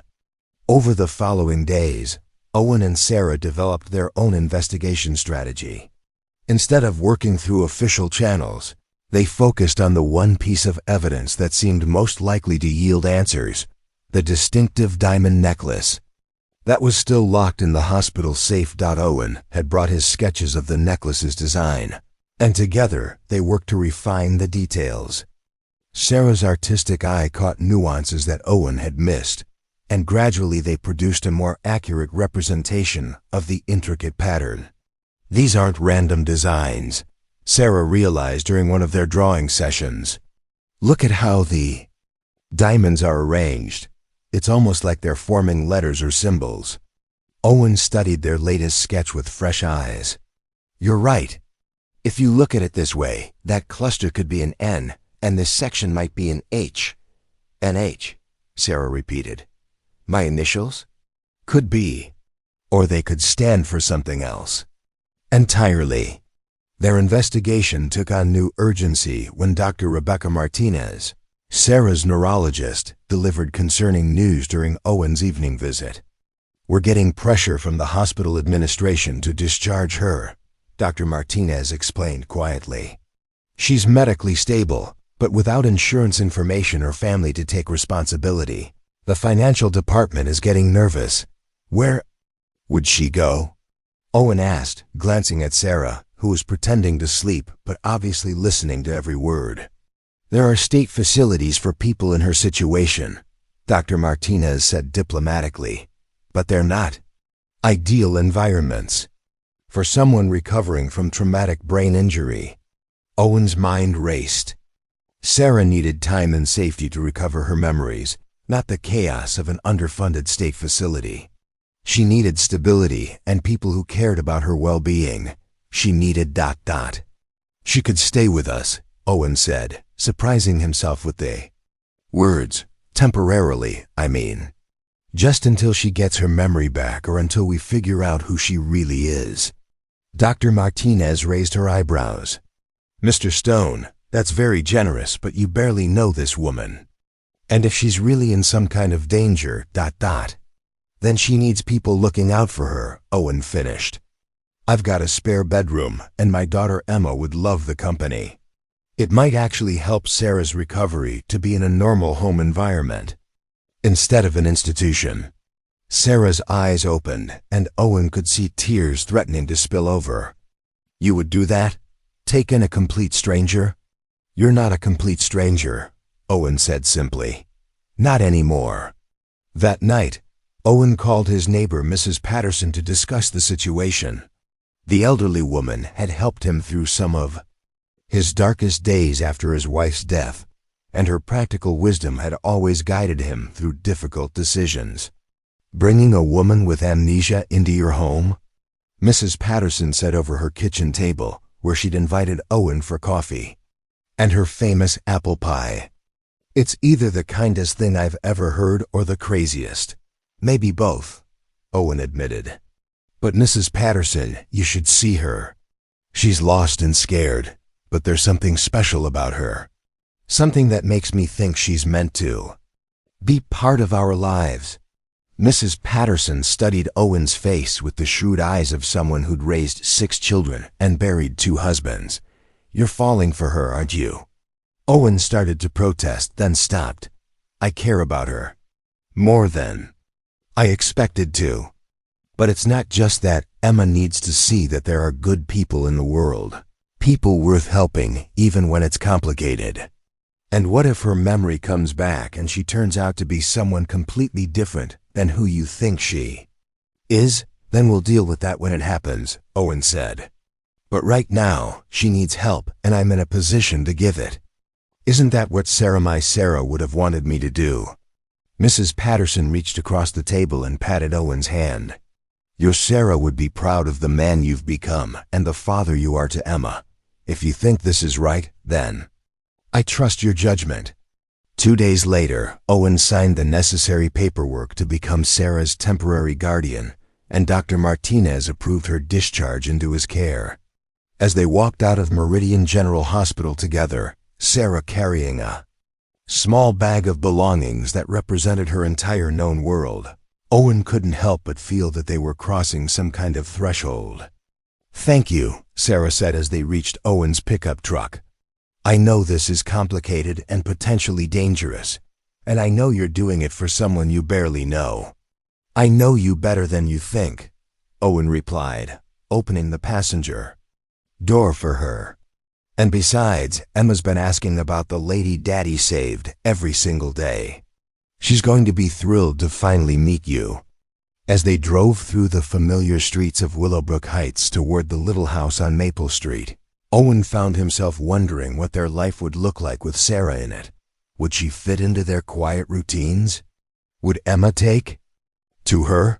Over the following days, Owen and Sarah developed their own investigation strategy. Instead of working through official channels, they focused on the one piece of evidence that seemed most likely to yield answers, the distinctive diamond necklace. That was still locked in the hospital safe. Owen had brought his sketches of the necklace's design, and together they worked to refine the details. Sarah's artistic eye caught nuances that Owen had missed, and gradually they produced a more accurate representation of the intricate pattern. These aren't random designs, Sarah realized during one of their drawing sessions. Look at how the diamonds are arranged. It's almost like they're forming letters or symbols. Owen studied their latest sketch with fresh eyes. You're right. If you look at it this way, that cluster could be an N, and this section might be an H. NH, Sarah repeated. My initials? Could be. Or they could stand for something else. Entirely. Their investigation took on new urgency when Dr. Rebecca Martinez, Sarah's neurologist, delivered concerning news during Owen's evening visit. We're getting pressure from the hospital administration to discharge her, Dr. Martinez explained quietly. She's medically stable, but without insurance information or family to take responsibility. The financial department is getting nervous. Where would she go? Owen asked, glancing at Sarah, who was pretending to sleep but obviously listening to every word. There are state facilities for people in her situation, Dr. Martinez said diplomatically, but they're not ideal environments for someone recovering from traumatic brain injury. Owen's mind raced. Sarah needed time and safety to recover her memories, not the chaos of an underfunded state facility. She needed stability and people who cared about her well-being. She needed ... She could stay with us, Owen said, surprising himself with the words, temporarily, I mean. Just until she gets her memory back or until we figure out who she really is. Dr. Martinez raised her eyebrows. Mr. Stone, that's very generous, but you barely know this woman. And if she's really in some kind of danger ... then she needs people looking out for her, Owen finished. I've got a spare bedroom, and my daughter Emma would love the company. It might actually help Sarah's recovery to be in a normal home environment, instead of an institution. Sarah's eyes opened, and Owen could see tears threatening to spill over. You would do that? Take in a complete stranger? You're not a complete stranger, Owen said simply. Not anymore. That night, Owen called his neighbor Mrs. Patterson to discuss the situation. The elderly woman had helped him through some of his darkest days after his wife's death, and her practical wisdom had always guided him through difficult decisions. Bringing a woman with amnesia into your home? Mrs. Patterson said over her kitchen table, where she'd invited Owen for coffee. And her famous apple pie. It's either the kindest thing I've ever heard or the craziest. Maybe both, Owen admitted. But Mrs. Patterson, you should see her. She's lost and scared, but there's something special about her. Something that makes me think she's meant to be part of our lives. Mrs. Patterson studied Owen's face with the shrewd eyes of someone who'd raised 6 children and buried 2 husbands. You're falling for her, aren't you? Owen started to protest, then stopped. I care about her. More than I expected to. But it's not just that. Emma needs to see that there are good people in the world. People worth helping, even when it's complicated. And what if her memory comes back and she turns out to be someone completely different than who you think she is? Then we'll deal with that when it happens, Owen said. But right now, she needs help, and I'm in a position to give it. Isn't that what my Sarah would have wanted me to do? Mrs. Patterson reached across the table and patted Owen's hand. Your Sarah would be proud of the man you've become and the father you are to Emma. If you think this is right, then I trust your judgment. 2 days later, Owen signed the necessary paperwork to become Sarah's temporary guardian, and Dr. Martinez approved her discharge into his care. As they walked out of Meridian General Hospital together, Sarah carrying a small bag of belongings that represented her entire known world, Owen couldn't help but feel that they were crossing some kind of threshold. Thank you, Sarah said as they reached Owen's pickup truck. I know this is complicated and potentially dangerous, and I know you're doing it for someone you barely know. I know you better than you think, Owen replied, opening the passenger door for her. And besides, Emma's been asking about the lady Daddy saved every single day. She's going to be thrilled to finally meet you. As they drove through the familiar streets of Willowbrook Heights toward the little house on Maple Street, Owen found himself wondering what their life would look like with Sarah in it. Would she fit into their quiet routines? Would Emma take to her?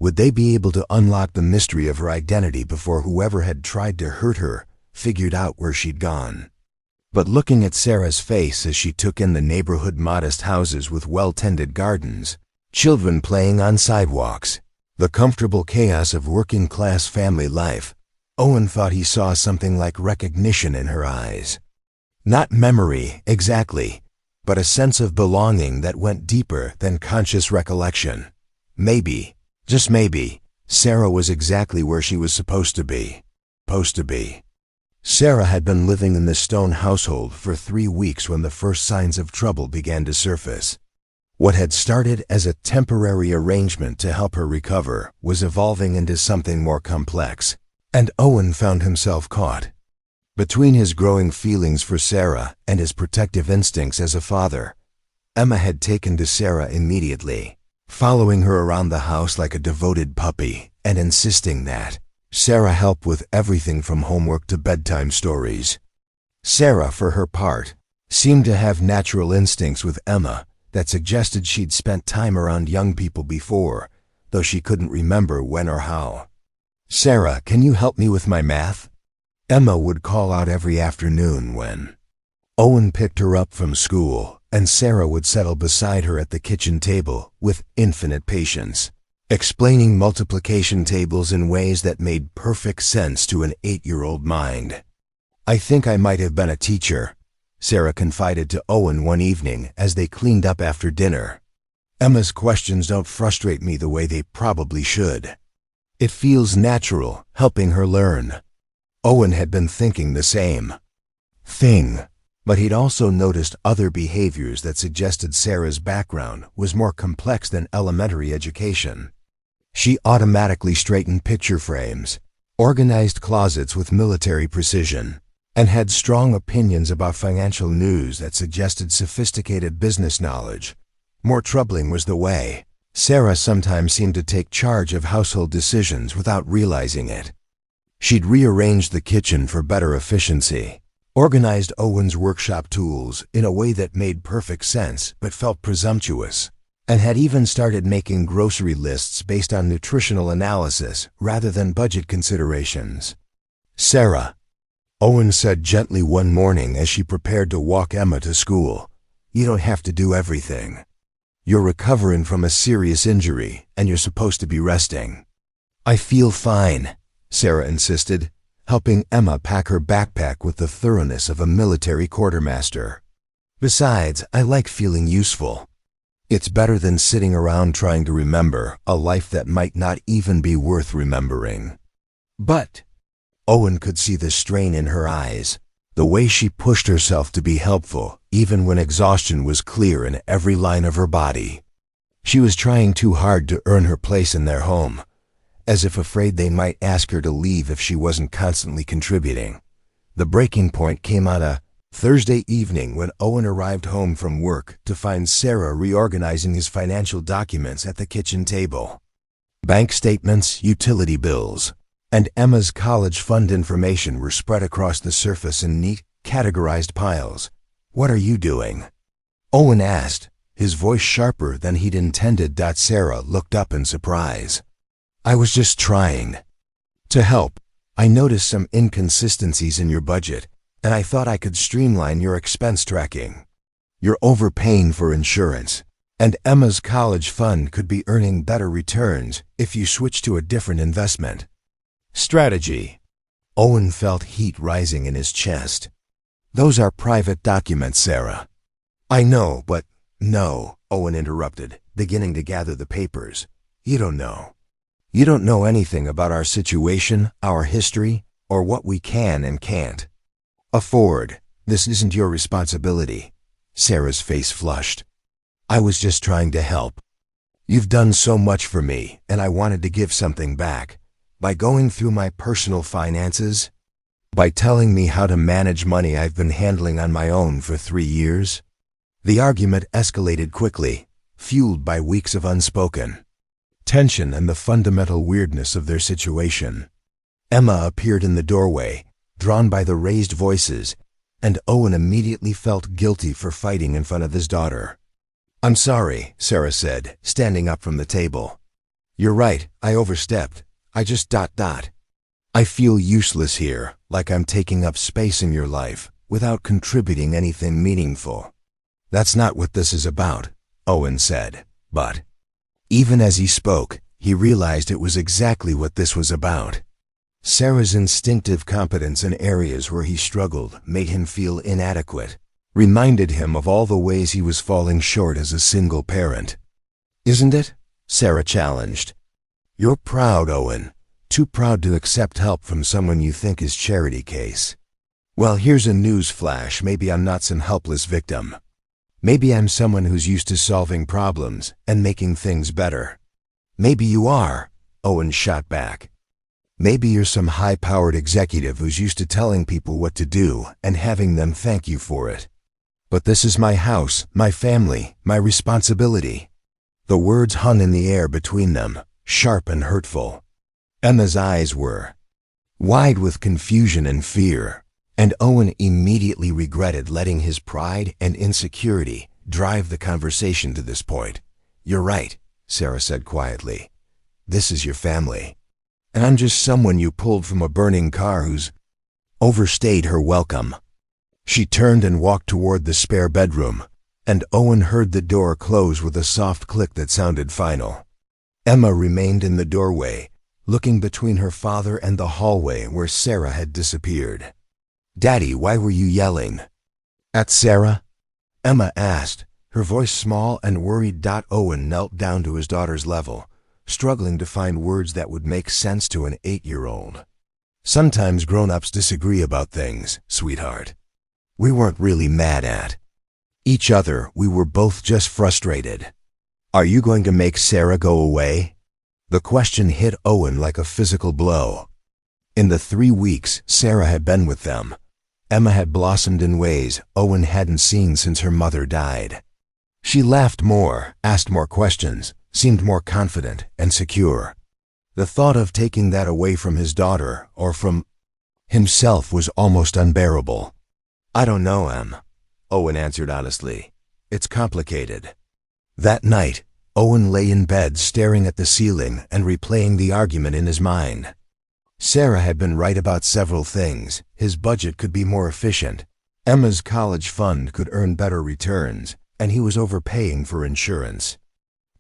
Would they be able to unlock the mystery of her identity before whoever had tried to hurt her figured out where she'd gone? But looking at Sarah's face as she took in the neighborhood modest houses with well-tended gardens, children playing on sidewalks, the comfortable chaos of working-class family life, Owen thought he saw something like recognition in her eyes. Not memory, exactly, but a sense of belonging that went deeper than conscious recollection. Maybe, just maybe, Sarah was exactly where she was supposed to be. Sarah had been living in the Stone household for 3 weeks when the first signs of trouble began to surface. What had started as a temporary arrangement to help her recover was evolving into something more complex, and Owen found himself caught between his growing feelings for Sarah and his protective instincts as a father. Emma had taken to Sarah immediately, following her around the house like a devoted puppy and insisting that Sarah help with everything from homework to bedtime stories. Sarah, for her part, seemed to have natural instincts with Emma that suggested she'd spent time around young people before, though she couldn't remember when or how. "Sarah, can you help me with my math?" Emma would call out every afternoon when Owen picked her up from school, and Sarah would settle beside her at the kitchen table with infinite patience, explaining multiplication tables in ways that made perfect sense to an 8-year-old mind. "I think I might have been a teacher," Sarah confided to Owen one evening as they cleaned up after dinner. "Emma's questions don't frustrate me the way they probably should. It feels natural, helping her learn." Owen had been thinking the same thing, but he'd also noticed other behaviors that suggested Sarah's background was more complex than elementary education. She automatically straightened picture frames, organized closets with military precision, and had strong opinions about financial news that suggested sophisticated business knowledge. More troubling was the way Sarah sometimes seemed to take charge of household decisions without realizing it. She'd rearranged the kitchen for better efficiency, organized Owen's workshop tools in a way that made perfect sense but felt presumptuous, and had even started making grocery lists based on nutritional analysis rather than budget considerations. "Sarah," Owen said gently one morning as she prepared to walk Emma to school, "you don't have to do everything. You're recovering from a serious injury, and you're supposed to be resting." "I feel fine," Sarah insisted, helping Emma pack her backpack with the thoroughness of a military quartermaster. "Besides, I like feeling useful. It's better than sitting around trying to remember a life that might not even be worth remembering." "But," Owen could see the strain in her eyes, the way she pushed herself to be helpful, even when exhaustion was clear in every line of her body. She was trying too hard to earn her place in their home, as if afraid they might ask her to leave if she wasn't constantly contributing. The breaking point came on a Thursday evening when Owen arrived home from work to find Sarah reorganizing his financial documents at the kitchen table. Bank statements, utility bills, and Emma's college fund information were spread across the surface in neat, categorized piles. "What are you doing?" Owen asked, his voice sharper than he'd intended. Sarah looked up in surprise. "I was just trying to help. I noticed some inconsistencies in your budget, and I thought I could streamline your expense tracking. You're overpaying for insurance, and Emma's college fund could be earning better returns if you switch to a different investment strategy." Owen felt heat rising in his chest. "Those are private documents, Sarah." "I know, but—" "No," Owen interrupted, beginning to gather the papers. "You don't know. You don't know anything about our situation, our history, or what we can and can't afford. This isn't your responsibility." Sarah's face flushed. "I was just trying to help. You've done so much for me, and I wanted to give something back. By going through my personal finances, by telling me how to manage money I've been handling on my own for 3 years. The argument escalated quickly, fueled by weeks of unspoken tension and the fundamental weirdness of their situation. Emma appeared in the doorway, drawn by the raised voices, and Owen immediately felt guilty for fighting in front of his daughter. "I'm sorry," Sarah said, standing up from the table. "You're right, I overstepped. I just ... I feel useless here, like I'm taking up space in your life, without contributing anything meaningful." "That's not what this is about," Owen said, but even as he spoke, he realized it was exactly what this was about. Sarah's instinctive competence in areas where he struggled made him feel inadequate, reminded him of all the ways he was falling short as a single parent. "Isn't it?" Sarah challenged. "You're proud, Owen. Too proud to accept help from someone you think is charity case. Well, here's a news flash. Maybe I'm not some helpless victim. Maybe I'm someone who's used to solving problems and making things better. Maybe you are, Owen shot back. Maybe you're some high-powered executive who's used to telling people what to do and having them thank you for it. But this is my house, my family, my responsibility. The words hung in the air between them, sharp and hurtful. Emma's eyes were wide with confusion and fear, and Owen immediately regretted letting his pride and insecurity drive the conversation to this point. "You're right," Sarah said quietly. "This is your family. And I'm just someone you pulled from a burning car who's overstayed her welcome." She turned and walked toward the spare bedroom, and Owen heard the door close with a soft click that sounded final. Emma remained in the doorway, looking between her father and the hallway where Sarah had disappeared. "Daddy, why were you yelling at Sarah?" Emma asked, her voice small and worried. Owen knelt down to his daughter's level, struggling to find words that would make sense to an 8-year-old. "Sometimes grown-ups disagree about things, sweetheart. We weren't really mad at each other, we were both just frustrated. Are you going to make Sarah go away?" The question hit Owen like a physical blow. In the 3 weeks Sarah had been with them, Emma had blossomed in ways Owen hadn't seen since her mother died. She laughed more, asked more questions, seemed more confident and secure. The thought of taking that away from his daughter, or from himself, was almost unbearable. "I don't know, Em," Owen answered honestly. "It's complicated." That night, Owen lay in bed staring at the ceiling and replaying the argument in his mind. Sarah had been right about several things. His budget could be more efficient. Emma's college fund could earn better returns, and he was overpaying for insurance.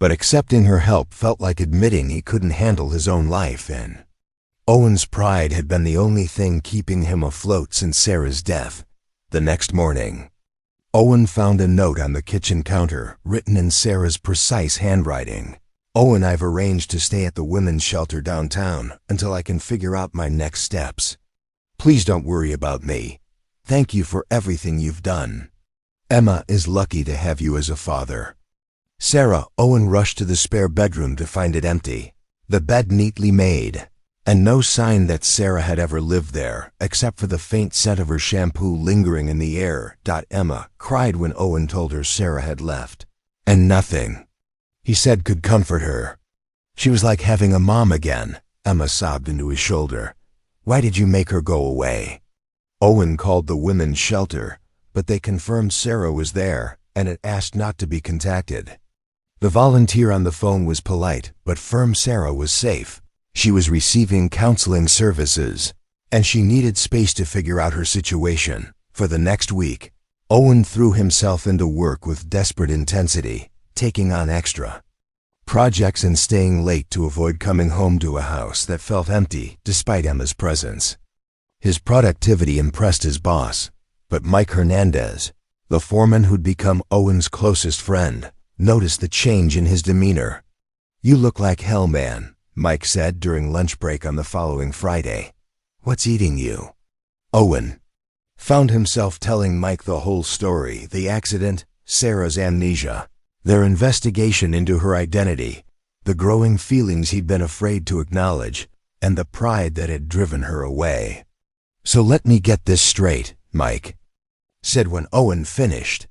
But accepting her help felt like admitting he couldn't handle his own life, and Owen's pride had been the only thing keeping him afloat since Sarah's death. The next morning, Owen found a note on the kitchen counter, written in Sarah's precise handwriting. "Owen, I've arranged to stay at the women's shelter downtown until I can figure out my next steps. Please don't worry about me. Thank you for everything you've done. Emma is lucky to have you as a father." Sarah. Owen rushed to the spare bedroom to find it empty, the bed neatly made, and no sign that Sarah had ever lived there, except for the faint scent of her shampoo lingering in the air. Emma cried when Owen told her Sarah had left, and nothing, he said, could comfort her. She was like having a mom again. Emma sobbed into his shoulder. "Why did you make her go away?" Owen called the women's shelter, but they confirmed Sarah was there and had asked not to be contacted. The volunteer on the phone was polite, but firm Sarah was safe. She was receiving counseling services, and she needed space to figure out her situation. For the next week, Owen threw himself into work with desperate intensity, taking on extra projects and staying late to avoid coming home to a house that felt empty despite Emma's presence. His productivity impressed his boss, but Mike Hernandez, the foreman who'd become Owen's closest friend, noticed the change in his demeanor. "You look like hell, man," Mike said during lunch break on the following Friday. "What's eating you?" Owen found himself telling Mike the whole story: the accident, Sarah's amnesia, their investigation into her identity, the growing feelings he'd been afraid to acknowledge, and the pride that had driven her away. "So let me get this straight," Mike said when Owen finished.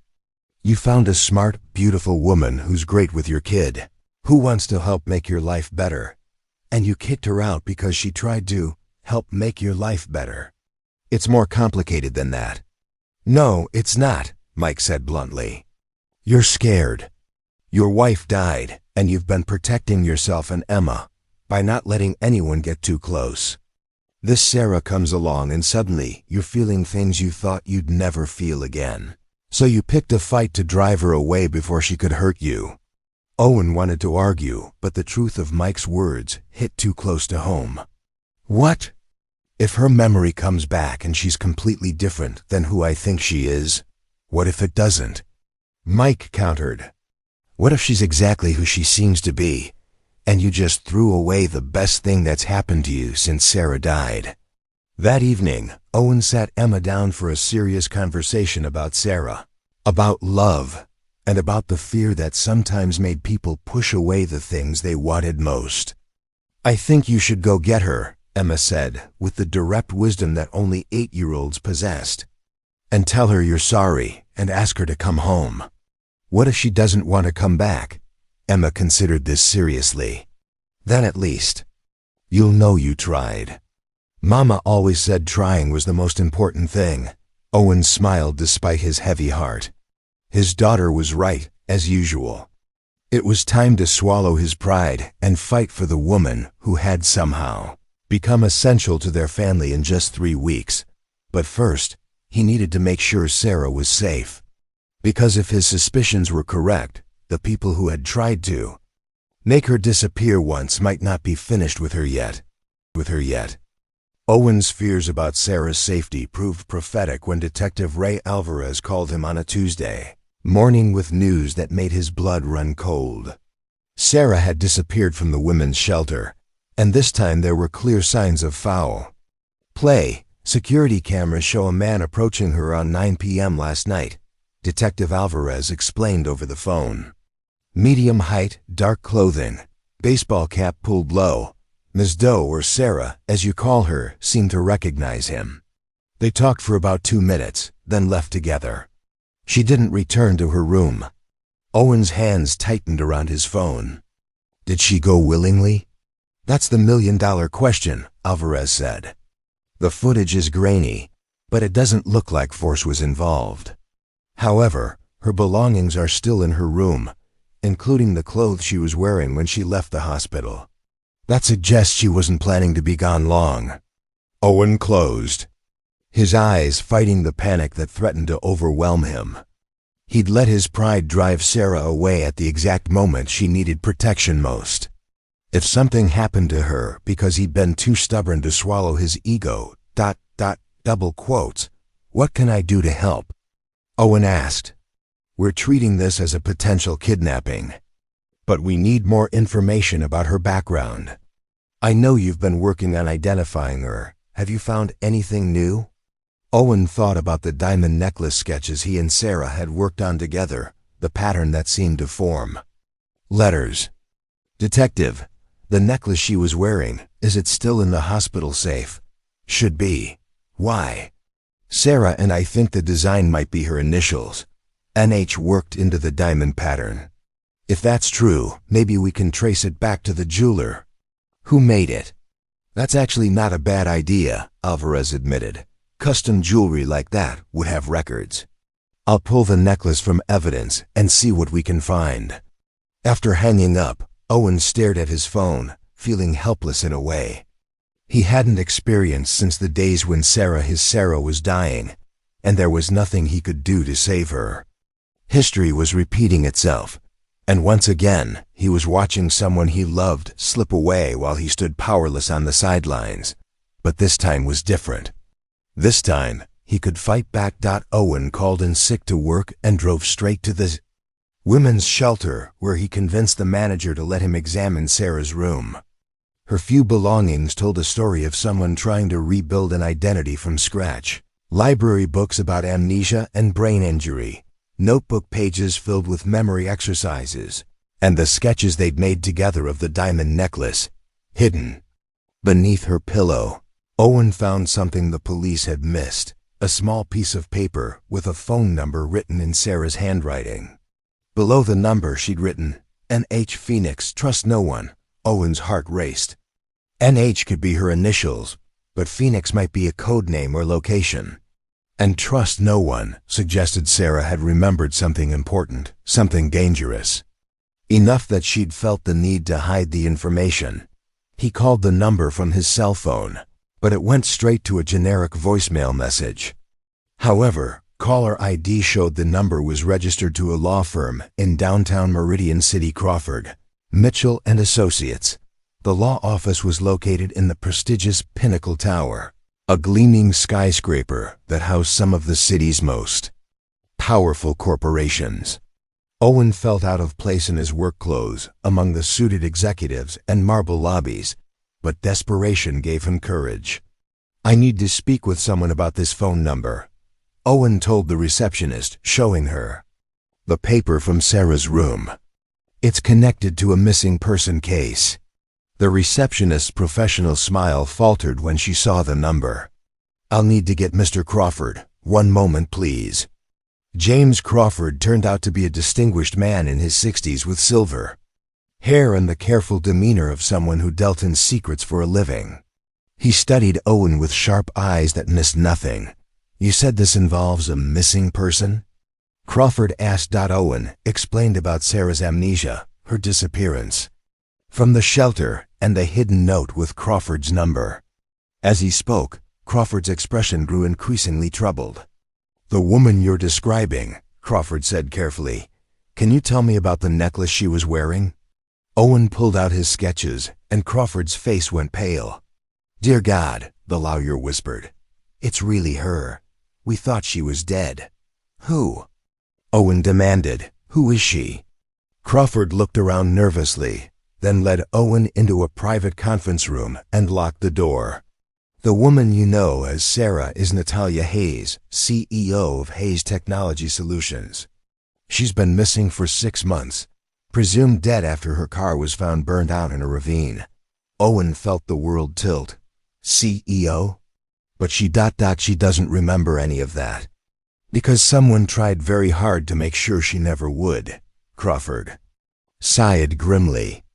"You found a smart, beautiful woman who's great with your kid, who wants to help make your life better, and you kicked her out because she tried to help make your life better. It's more complicated than that." "No, it's not," Mike said bluntly. "You're scared. Your wife died, and you've been protecting yourself and Emma by not letting anyone get too close. This Sarah comes along and suddenly you're feeling things you thought you'd never feel again. So you picked a fight to drive her away before she could hurt you." Owen wanted to argue, but the truth of Mike's words hit too close to home. "What if her memory comes back and she's completely different than who I think she is? What if it doesn't?" Mike countered. "What if she's exactly who she seems to be, and you just threw away the best thing that's happened to you since Sarah died?" That evening, Owen sat Emma down for a serious conversation about Sarah, about love, and about the fear that sometimes made people push away the things they wanted most. "I think you should go get her," Emma said, with the direct wisdom that only 8-year-olds possessed. "And tell her you're sorry, and ask her to come home." "What if she doesn't want to come back?" Emma considered this seriously. "Then at least you'll know you tried." "Mama always said trying was the most important thing." Owen smiled despite his heavy heart. His daughter was right, as usual. It was time to swallow his pride and fight for the woman who had somehow become essential to their family in just 3 weeks. But first, he needed to make sure Sarah was safe. Because if his suspicions were correct, the people who had tried to make her disappear once might not be finished with her yet. Owen's fears about Sarah's safety proved prophetic when Detective Ray Alvarez called him on a Tuesday morning with news that made his blood run cold. Sarah had disappeared from the women's shelter, and this time there were clear signs of foul play. "Security cameras show a man approaching her on 9 p.m. last night," Detective Alvarez explained over the phone. "Medium height, dark clothing, baseball cap pulled low. Ms. Doe, or Sarah, as you call her, seemed to recognize him. They talked for about 2 minutes, then left together. She didn't return to her room." Owen's hands tightened around his phone. "Did she go willingly?" "That's the million-dollar question," Alvarez said. "The footage is grainy, but it doesn't look like force was involved. However, her belongings are still in her room, including the clothes she was wearing when she left the hospital. That suggests she wasn't planning to be gone long." Owen closed, his eyes fighting the panic that threatened to overwhelm him. He'd let his pride drive Sarah away at the exact moment she needed protection most. If something happened to her because he'd been too stubborn to swallow his ego, double quotes, "What can I do to help?" Owen asked. "We're treating this as a potential kidnapping, but we need more information about her background. I know you've been working on identifying her. Have you found anything new?" Owen thought about the diamond necklace sketches he and Sarah had worked on together, the pattern that seemed to form letters. "Detective, the necklace she was wearing, is it still in the hospital safe?" "Should be." "Why?" "Sarah and I think the design might be her initials. NH worked into the diamond pattern. If that's true, maybe we can trace it back to the jeweler who made it." "That's actually not a bad idea," Alvarez admitted. "Custom jewelry like that would have records. I'll pull the necklace from evidence and see what we can find." After hanging up, Owen stared at his phone, feeling helpless in a way he hadn't experienced since the days when his Sarah was dying, and there was nothing he could do to save her. History was repeating itself, and once again he was watching someone he loved slip away while he stood powerless on the sidelines. But this time was different. This time, he could fight back. Owen called in sick to work and drove straight to the women's shelter, where he convinced the manager to let him examine Sarah's room. Her few belongings told a story of someone trying to rebuild an identity from scratch. Library books about amnesia and brain injury, notebook pages filled with memory exercises, and the sketches they'd made together of the diamond necklace, hidden beneath her pillow. Owen found something the police had missed, a small piece of paper with a phone number written in Sarah's handwriting. Below the number she'd written, "NH Phoenix, trust no one." Owen's heart raced. NH could be her initials, but Phoenix might be a code name or location. And trust no one suggested Sarah had remembered something important, something dangerous. Enough that she'd felt the need to hide the information. He called the number from his cell phone, but it went straight to a generic voicemail message. However, caller ID showed the number was registered to a law firm in downtown Meridian City, Crawford, Mitchell and Associates. The law office was located in the prestigious Pinnacle Tower, a gleaming skyscraper that housed some of the city's most powerful corporations. Owen felt out of place in his work clothes among the suited executives and marble lobbies, but desperation gave him courage. "I need to speak with someone about this phone number," Owen told the receptionist, showing her The paper from Sarah's room. It's connected to a missing person case. The receptionist's professional smile faltered when she saw the number. I'll need to get Mr. Crawford. One moment, please. James Crawford turned out to be a distinguished man in his 60s with silver hair and the careful demeanor of someone who dealt in secrets for a living. He studied Owen with sharp eyes that missed nothing. You said this involves a missing person? Crawford asked. Owen explained about Sarah's amnesia, her disappearance from the shelter, and the hidden note with Crawford's number. As he spoke, Crawford's expression grew increasingly troubled. The woman you're describing, Crawford said carefully. Can you tell me about the necklace she was wearing? Owen pulled out his sketches, and Crawford's face went pale. Dear God, the lawyer whispered. It's really her. We thought she was dead. Who? Owen demanded. Who is she? Crawford looked around nervously, then led Owen into a private conference room and locked the door. The woman you know as Sarah is Natalia Hayes, CEO of Hayes Technology Solutions. She's been missing for 6 months, presumed dead after her car was found burned out in a ravine. Owen felt the world tilt. CEO? But she doesn't remember any of that. Because someone tried very hard to make sure she never would, Crawford sighed grimly.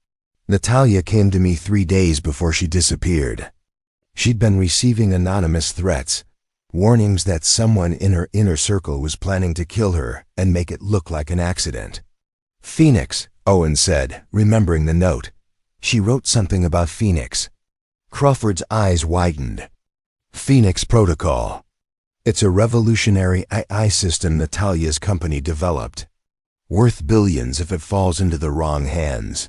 Natalia came to me 3 days before she disappeared. She'd been receiving anonymous threats, warnings that someone in her inner circle was planning to kill her and make it look like an accident. Phoenix, Owen said, remembering the note. She wrote something about Phoenix. Crawford's eyes widened. Phoenix Protocol. It's a revolutionary AI system Natalia's company developed, worth billions if it falls into the wrong hands.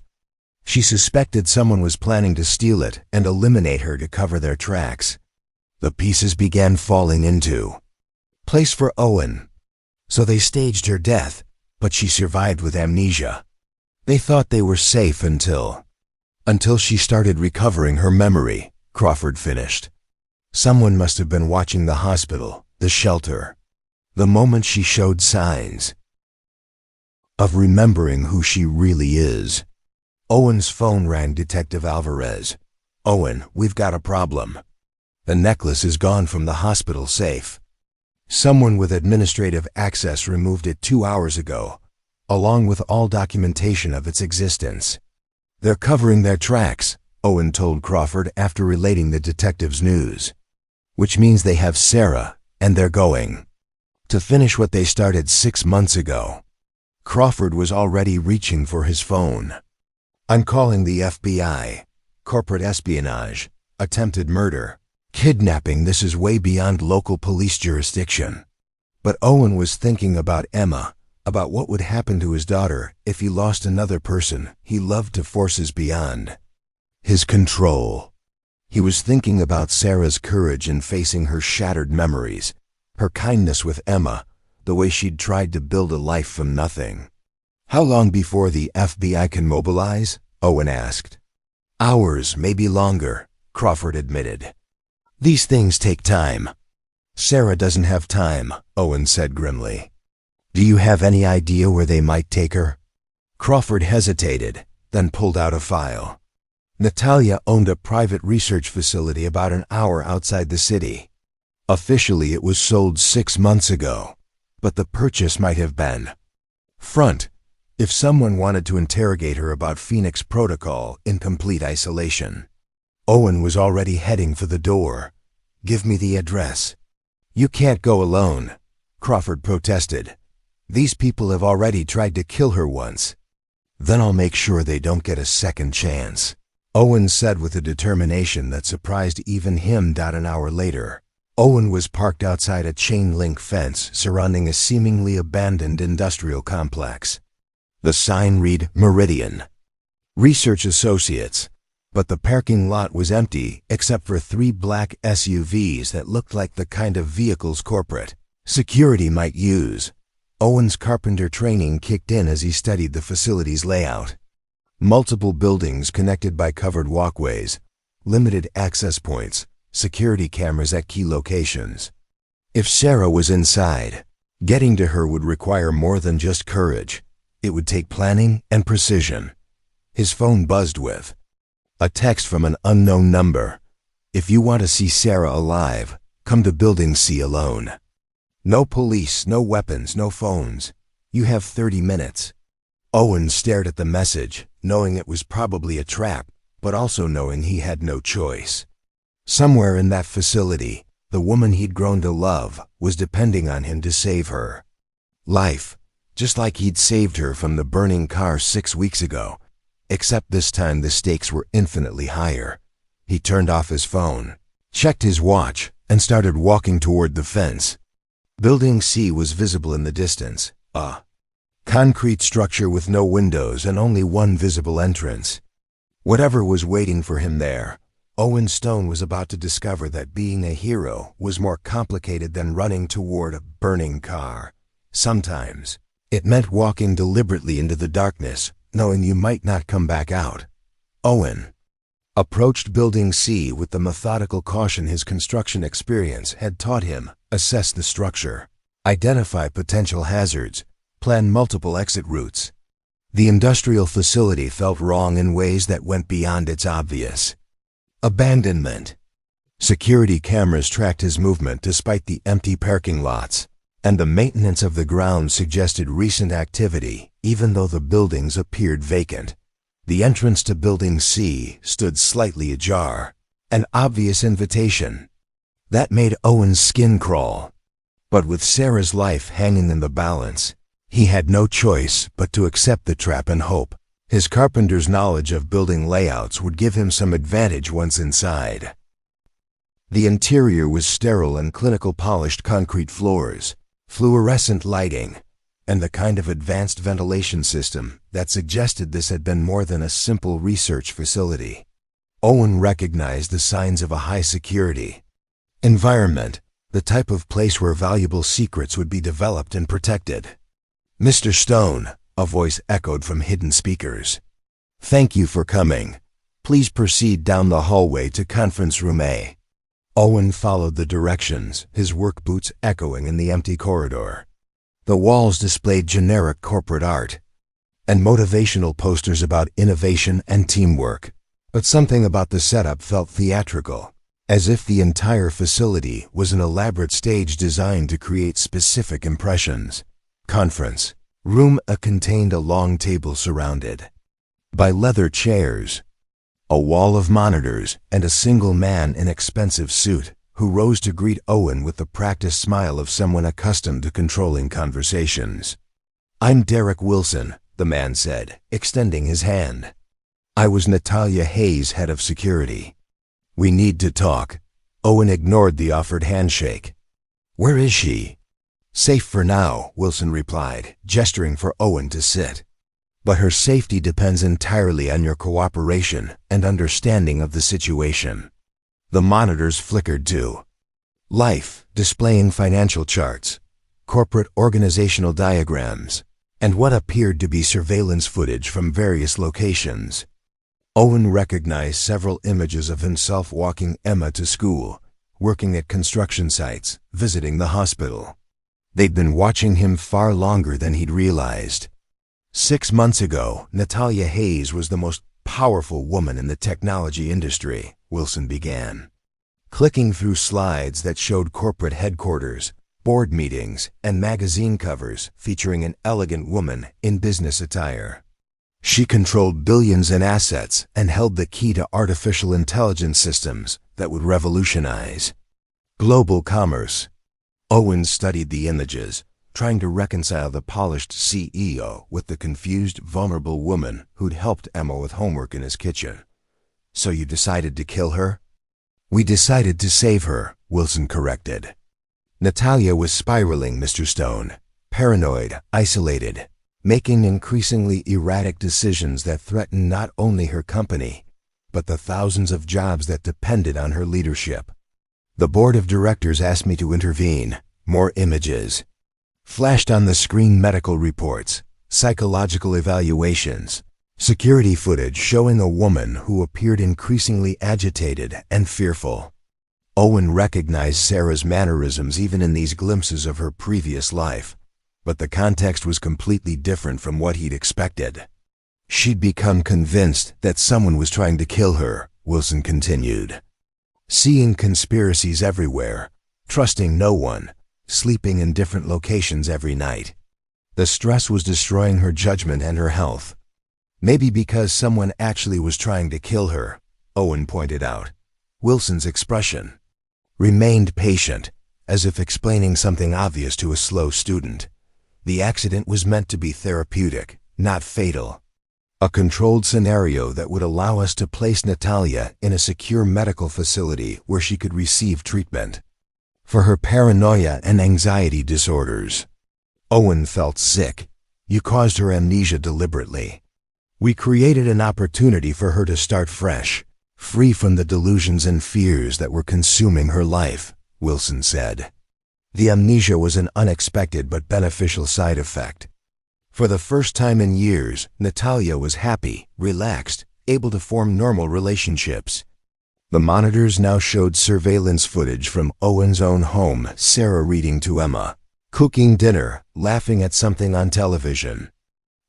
She suspected someone was planning to steal it and eliminate her to cover their tracks. The pieces began falling into place for Owen. So they staged her death, but she survived with amnesia. They thought they were safe until she started recovering her memory, Crawford finished. Someone must have been watching the hospital, the shelter. The moment she showed signs of remembering who she really is. Owen's phone rang. Detective Alvarez. Owen, we've got a problem. The necklace is gone from the hospital safe. Someone with administrative access removed it 2 hours ago, along with all documentation of its existence. They're covering their tracks, Owen told Crawford after relating the detective's news. Which means they have Sarah, and they're going to finish what they started 6 months ago. Crawford was already reaching for his phone. I'm calling the FBI. Corporate espionage, attempted murder, kidnapping. This is way beyond local police jurisdiction. But Owen was thinking about Emma, about what would happen to his daughter if he lost another person he loved to forces beyond his control. He was thinking about Sarah's courage in facing her shattered memories, her kindness with Emma, the way she'd tried to build a life from nothing. How long before the FBI can mobilize? Owen asked. Hours, maybe longer, Crawford admitted. These things take time. Sarah doesn't have time, Owen said grimly. Do you have any idea where they might take her? Crawford hesitated, then pulled out a file. Natalia owned a private research facility about an hour outside the city. Officially, it was sold 6 months ago, but the purchase might have been front if someone wanted to interrogate her about Phoenix Protocol in complete isolation. Owen was already heading for the door. Give me the address. You can't go alone, Crawford protested. These people have already tried to kill her once. Then I'll make sure they don't get a second chance, Owen said with a determination that surprised even him. An hour later, Owen was parked outside a chain-link fence surrounding a seemingly abandoned industrial complex. The sign read Meridian Research Associates, but the parking lot was empty except for 3 black SUVs that looked like the kind of vehicles corporate security might use. Owen's carpenter training kicked in as he studied the facility's layout. Multiple buildings connected by covered walkways, limited access points, security cameras at key locations. If Sarah was inside, Getting to her would require more than just courage. It would take planning and precision. His phone buzzed with a text from an unknown number. "If you want to see Sarah alive, come to Building C alone. No police, no weapons, no phones. You have 30 minutes. Owen stared at the message, knowing it was probably a trap, but also knowing he had no choice. Somewhere in that facility, the woman he'd grown to love was depending on him to save her life, just like he'd saved her from the burning car 6 weeks ago, except this time the stakes were infinitely higher. He turned off his phone, checked his watch, and started walking toward the fence. Building C was visible in the distance, a concrete structure with no windows and only one visible entrance. Whatever was waiting for him there, Owen Stone was about to discover that being a hero was more complicated than running toward a burning car. Sometimes, it meant walking deliberately into the darkness, knowing you might not come back out. Owen approached Building C with the methodical caution his construction experience had taught him. Assess the structure, identify potential hazards, plan multiple exit routes. The industrial facility felt wrong in ways that went beyond its obvious abandonment. Security cameras tracked his movement despite the empty parking lots, and the maintenance of the ground suggested recent activity, even though the buildings appeared vacant. The entrance to Building C stood slightly ajar, an obvious invitation. That made Owen's skin crawl. But with Sarah's life hanging in the balance, he had no choice but to accept the trap and hope. His carpenter's knowledge of building layouts would give him some advantage once inside. The interior was sterile and clinical, polished concrete floors, fluorescent lighting, and the kind of advanced ventilation system that suggested this had been more than a simple research facility. Owen recognized the signs of a high-security environment, the type of place where valuable secrets would be developed and protected. "Mr. Stone," a voice echoed from hidden speakers. "Thank you for coming. Please proceed down the hallway to conference room A." Owen followed the directions, his work boots echoing in the empty corridor. The walls displayed generic corporate art and motivational posters about innovation and teamwork. But something about the setup felt theatrical, as if the entire facility was an elaborate stage designed to create specific impressions. Conference Room A contained a long table surrounded by leather chairs, a wall of monitors, and a single man in expensive suit who rose to greet Owen with the practiced smile of someone accustomed to controlling conversations. "I'm Derek Wilson," the man said, extending his hand. "I was Natalia Hayes' head of security. We need to talk." Owen ignored the offered handshake. "Where is she?" "Safe for now," Wilson replied, gesturing for Owen to sit. "But her safety depends entirely on your cooperation and understanding of the situation." The monitors flickered to life, displaying financial charts, corporate organizational diagrams, and what appeared to be surveillance footage from various locations. Owen recognized several images of himself walking Emma to school, working at construction sites, visiting the hospital. They'd been watching him far longer than he'd realized. 6 months ago, Natalia Hayes was the most powerful woman in the technology industry, Wilson began, clicking through slides that showed corporate headquarters, board meetings, and magazine covers featuring an elegant woman in business attire. She controlled billions in assets and held the key to artificial intelligence systems that would revolutionize global commerce. Owen studied the images, trying to reconcile the polished CEO with the confused, vulnerable woman who'd helped Emma with homework in his kitchen. "So you decided to kill her?" "We decided to save her," Wilson corrected. "Natalia was spiraling, Mr. Stone, paranoid, isolated, making increasingly erratic decisions that threatened not only her company, but the thousands of jobs that depended on her leadership. The board of directors asked me to intervene." More images flashed on the screen: medical reports, psychological evaluations, security footage showing a woman who appeared increasingly agitated and fearful. Owen recognized Sarah's mannerisms even in these glimpses of her previous life, but the context was completely different from what he'd expected. She'd become convinced that someone was trying to kill her, Wilson continued. Seeing conspiracies everywhere, trusting no one, sleeping in different locations every night. The stress was destroying her judgment and her health. Maybe because someone actually was trying to kill her, Owen pointed out. Wilson's expression remained patient, as if explaining something obvious to a slow student. The accident was meant to be therapeutic, not fatal. A controlled scenario that would allow us to place Natalia in a secure medical facility where she could receive treatment for her paranoia and anxiety disorders. Owen felt sick. You caused her amnesia deliberately. We created an opportunity for her to start fresh, free from the delusions and fears that were consuming her life, Wilson said. The amnesia was an unexpected but beneficial side effect. For the first time in years, Natalia was happy, relaxed, able to form normal relationships. The monitors now showed surveillance footage from Owen's own home, Sarah reading to Emma, cooking dinner, laughing at something on television.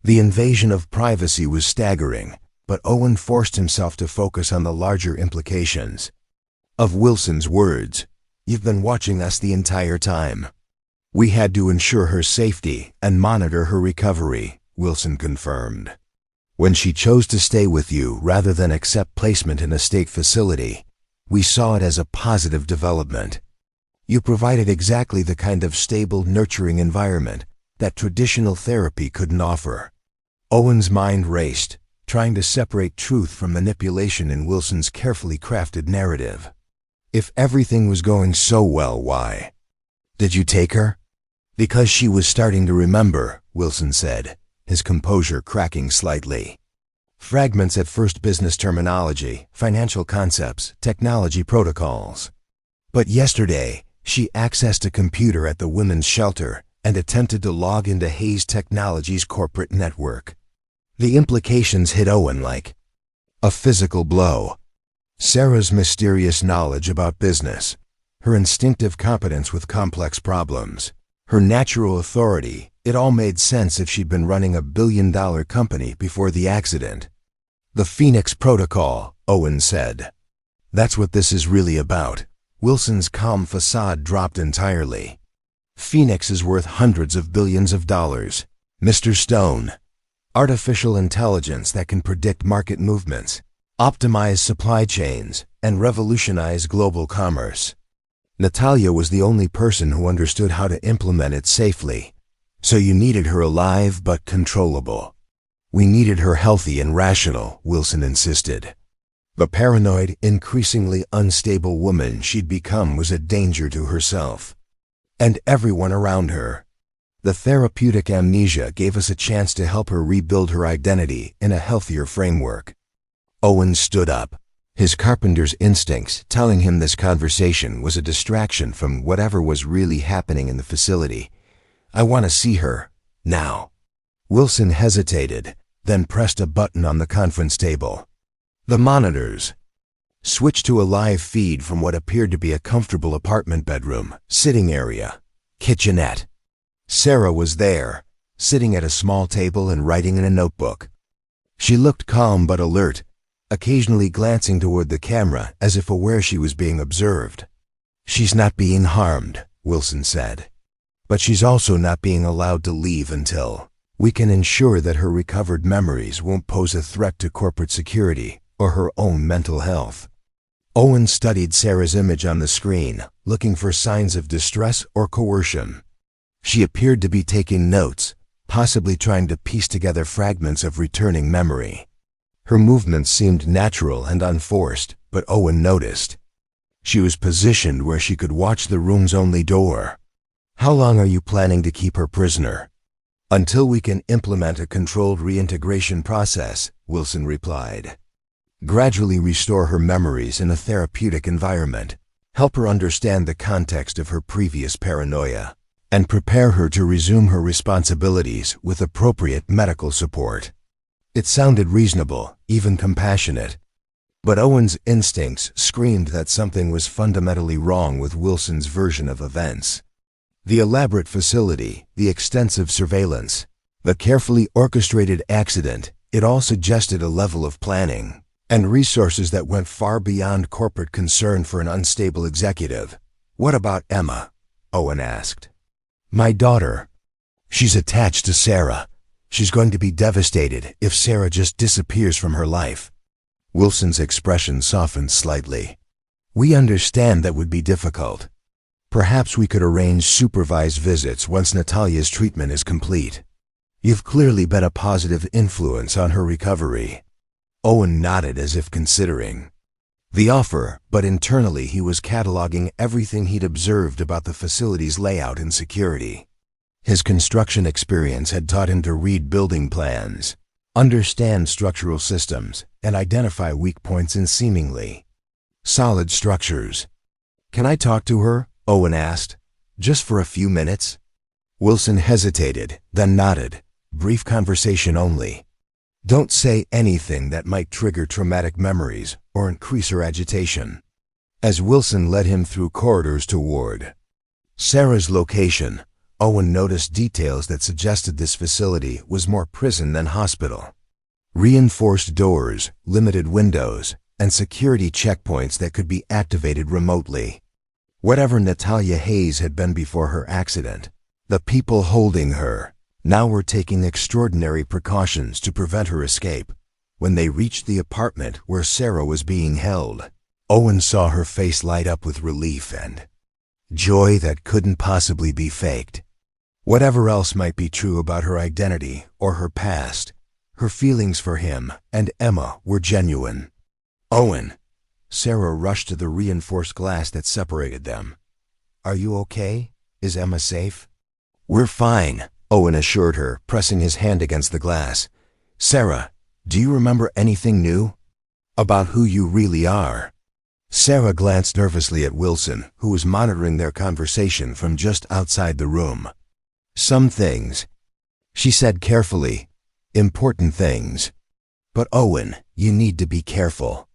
The invasion of privacy was staggering, but Owen forced himself to focus on the larger implications of Wilson's words. You've been watching us the entire time. We had to ensure her safety and monitor her recovery, Wilson confirmed. When she chose to stay with you rather than accept placement in a state facility, we saw it as a positive development. You provided exactly the kind of stable, nurturing environment that traditional therapy couldn't offer. Owen's mind raced, trying to separate truth from manipulation in Wilson's carefully crafted narrative. If everything was going so well, why did you take her? Because she was starting to remember, Wilson said, his composure cracking slightly. Fragments at first: business terminology, financial concepts, technology protocols. But yesterday, she accessed a computer at the women's shelter and attempted to log into Hayes Technologies' corporate network. The implications hit Owen like a physical blow. Sarah's mysterious knowledge about business, her instinctive competence with complex problems, her natural authority, it all made sense if she'd been running a billion-dollar company before the accident. The Phoenix Protocol, Owen said. That's what this is really about. Wilson's calm facade dropped entirely. Phoenix is worth hundreds of billions of dollars, Mr. Stone. Artificial intelligence that can predict market movements, optimize supply chains, and revolutionize global commerce. Natalia was the only person who understood how to implement it safely. So you needed her alive but controllable. We needed her healthy and rational, Wilson insisted. The paranoid, increasingly unstable woman she'd become was a danger to herself and everyone around her. The therapeutic amnesia gave us a chance to help her rebuild her identity in a healthier framework. Owen stood up, his carpenter's instincts telling him this conversation was a distraction from whatever was really happening in the facility. I want to see her, now. Wilson hesitated, then pressed a button on the conference table. The monitors switched to a live feed from what appeared to be a comfortable apartment bedroom, sitting area, kitchenette. Sarah was there, sitting at a small table and writing in a notebook. She looked calm but alert, occasionally glancing toward the camera as if aware she was being observed. She's not being harmed, Wilson said. But she's also not being allowed to leave until we can ensure that her recovered memories won't pose a threat to corporate security or her own mental health. Owen studied Sarah's image on the screen, looking for signs of distress or coercion. She appeared to be taking notes, possibly trying to piece together fragments of returning memory. Her movements seemed natural and unforced, but Owen noticed she was positioned where she could watch the room's only door. How long are you planning to keep her prisoner? Until we can implement a controlled reintegration process, Wilson replied. Gradually restore her memories in a therapeutic environment, help her understand the context of her previous paranoia, and prepare her to resume her responsibilities with appropriate medical support. It sounded reasonable, even compassionate. But Owen's instincts screamed that something was fundamentally wrong with Wilson's version of events. The elaborate facility, the extensive surveillance, the carefully orchestrated accident, it all suggested a level of planning and resources that went far beyond corporate concern for an unstable executive. "What about Emma?" Owen asked. "My daughter. She's attached to Sarah. She's going to be devastated if Sarah just disappears from her life." Wilson's expression softened slightly. "We understand that would be difficult. Perhaps we could arrange supervised visits once Natalia's treatment is complete. You've clearly been a positive influence on her recovery." Owen nodded as if considering the offer, but internally he was cataloging everything he'd observed about the facility's layout and security. His construction experience had taught him to read building plans, understand structural systems, and identify weak points in seemingly solid structures. "Can I talk to her?" Owen asked. "Just for a few minutes?" Wilson hesitated, then nodded. "Brief conversation only. Don't say anything that might trigger traumatic memories or increase her agitation." As Wilson led him through corridors toward Sarah's location, Owen noticed details that suggested this facility was more prison than hospital. Reinforced doors, limited windows, and security checkpoints that could be activated remotely. Whatever Natalia Hayes had been before her accident, the people holding her now were taking extraordinary precautions to prevent her escape. When they reached the apartment where Sarah was being held, Owen saw her face light up with relief and joy that couldn't possibly be faked. Whatever else might be true about her identity or her past, her feelings for him and Emma were genuine. "Owen!" Sarah rushed to the reinforced glass that separated them. "Are you okay? Is Emma safe?" "We're fine," Owen assured her, pressing his hand against the glass. "Sarah, do you remember anything new about who you really are?" Sarah glanced nervously at Wilson, who was monitoring their conversation from just outside the room. "Some things," she said carefully. "Important things. But Owen, you need to be careful.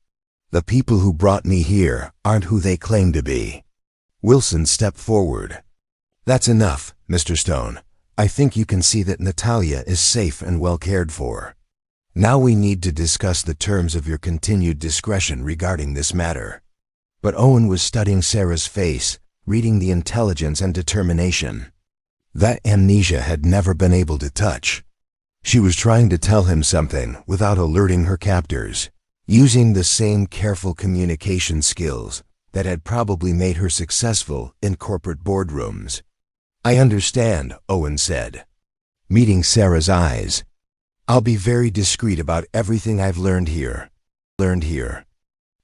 The people who brought me here aren't who they claim to be." Wilson stepped forward. "That's enough, Mr. Stone. I think you can see that Natalia is safe and well cared for. Now we need to discuss the terms of your continued discretion regarding this matter." But Owen was studying Sarah's face, reading the intelligence and determination that amnesia had never been able to touch. She was trying to tell him something without alerting her captors, using the same careful communication skills that had probably made her successful in corporate boardrooms. "I understand," Owen said, meeting Sarah's eyes. "I'll be very discreet about everything I've learned here."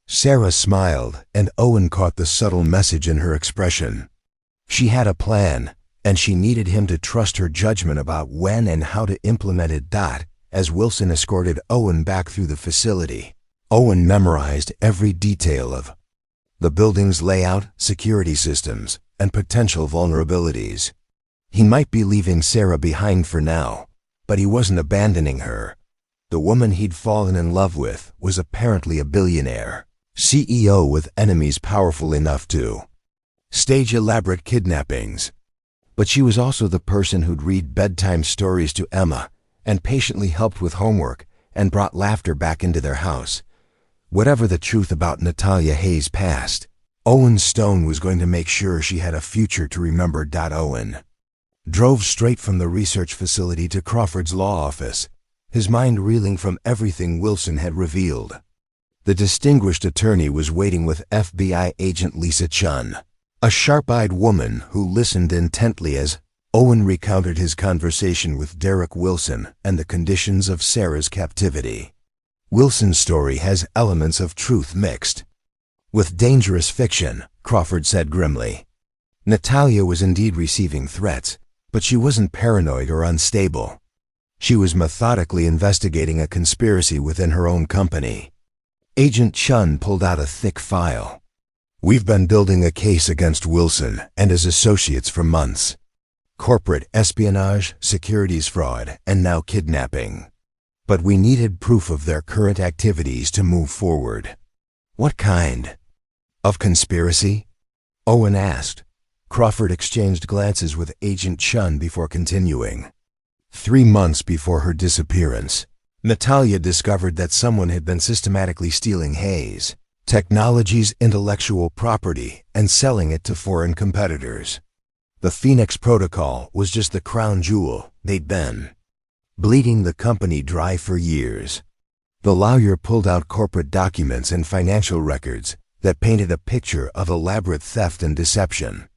Sarah smiled, and Owen caught the subtle message in her expression. She had a plan, and she needed him to trust her judgment about when and how to implement it. As Wilson escorted Owen back through the facility, Owen memorized every detail of the building's layout, security systems, and potential vulnerabilities. He might be leaving Sarah behind for now, but he wasn't abandoning her. The woman he'd fallen in love with was apparently a billionaire CEO with enemies powerful enough to stage elaborate kidnappings. But she was also the person who'd read bedtime stories to Emma and patiently helped with homework and brought laughter back into their house. Whatever the truth about Natalia Hayes' past, Owen Stone was going to make sure she had a future to remember. Owen drove straight from the research facility to Crawford's law office, his mind reeling from everything Wilson had revealed. The distinguished attorney was waiting with FBI agent Lisa Chun, a sharp-eyed woman who listened intently as Owen recounted his conversation with Derek Wilson and the conditions of Sarah's captivity. Wilson's story has elements of truth mixed with dangerous fiction, Crawford said grimly. Natalia was indeed receiving threats, but she wasn't paranoid or unstable. She was methodically investigating a conspiracy within her own company. Agent Chun pulled out a thick file. "We've been building a case against Wilson and his associates for months. Corporate espionage, securities fraud, and now kidnapping. But we needed proof of their current activities to move forward. What kind of conspiracy? Owen asked. Crawford exchanged glances with Agent Chun before continuing. 3 months before her disappearance, Natalia discovered that someone had been systematically stealing Hayes Technology's intellectual property and selling it to foreign competitors. The Phoenix Protocol was just the crown jewel they'd been bleeding the company dry for years. The lawyer pulled out corporate documents and financial records that painted a picture of elaborate theft and deception.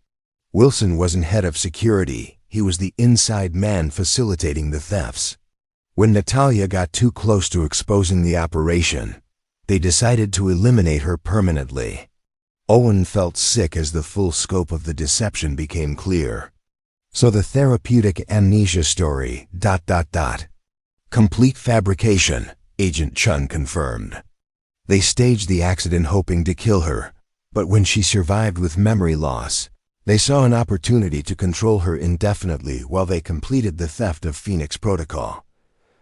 Wilson wasn't head of security, he was the inside man facilitating the thefts. When Natalia got too close to exposing the operation, they decided to eliminate her permanently. Owen felt sick as the full scope of the deception became clear. So the therapeutic amnesia story, ... Complete fabrication, Agent Chun confirmed. They staged the accident hoping to kill her, but when she survived with memory loss, they saw an opportunity to control her indefinitely while they completed the theft of Phoenix Protocol.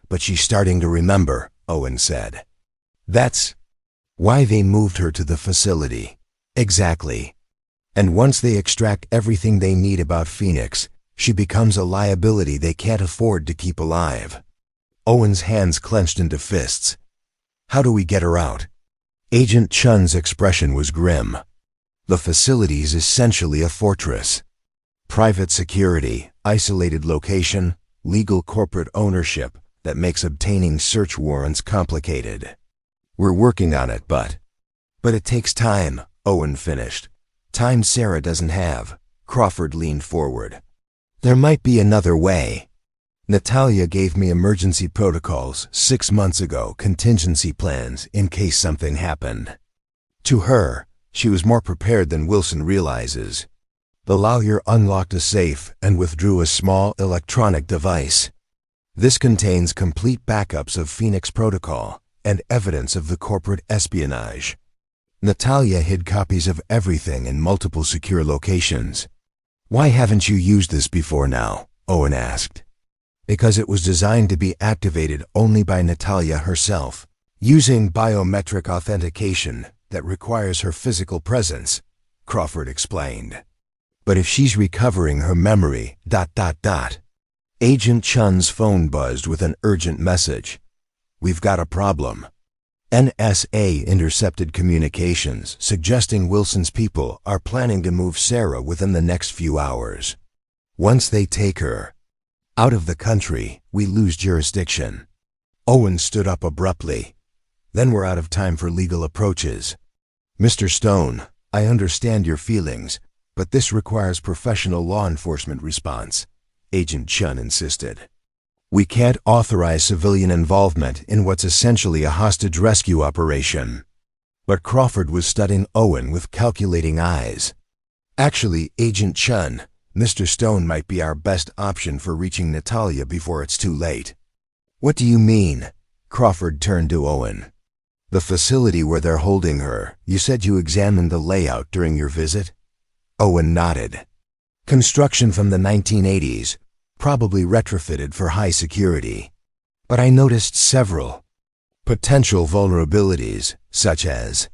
But she's starting to remember, Owen said. That's why they moved her to the facility. Exactly. And once they extract everything they need about Phoenix, she becomes a liability they can't afford to keep alive. Owen's hands clenched into fists. How do we get her out? Agent Chun's expression was grim. The facility's essentially a fortress. Private security, isolated location, legal corporate ownership that makes obtaining search warrants complicated. We're working on it, but it takes time, Owen finished. Time Sarah doesn't have. Crawford leaned forward. There might be another way. Natalia gave me emergency protocols 6 months ago, contingency plans in case something happened. To her, she was more prepared than Wilson realizes. The lawyer unlocked a safe and withdrew a small electronic device. This contains complete backups of Phoenix Protocol and evidence of the corporate espionage. Natalia hid copies of everything in multiple secure locations. Why haven't you used this before now? Owen asked. Because it was designed to be activated only by Natalia herself, using biometric authentication that requires her physical presence, Crawford explained. But if she's recovering her memory, ... Agent Chun's phone buzzed with an urgent message. We've got a problem. NSA intercepted communications suggesting Wilson's people are planning to move Sarah within the next few hours. Once they take her out of the country, we lose jurisdiction. Owen stood up abruptly. Then we're out of time for legal approaches. Mr. Stone, I understand your feelings, but this requires professional law enforcement response, Agent Chun insisted. We can't authorize civilian involvement in what's essentially a hostage rescue operation. But Crawford was studying Owen with calculating eyes. Actually, Agent Chun, Mr. Stone might be our best option for reaching Natalia before it's too late. What do you mean? Crawford turned to Owen. The facility where they're holding her, you said you examined the layout during your visit? Owen nodded. Construction from the 1980s, probably retrofitted for high security. But I noticed several potential vulnerabilities, such as...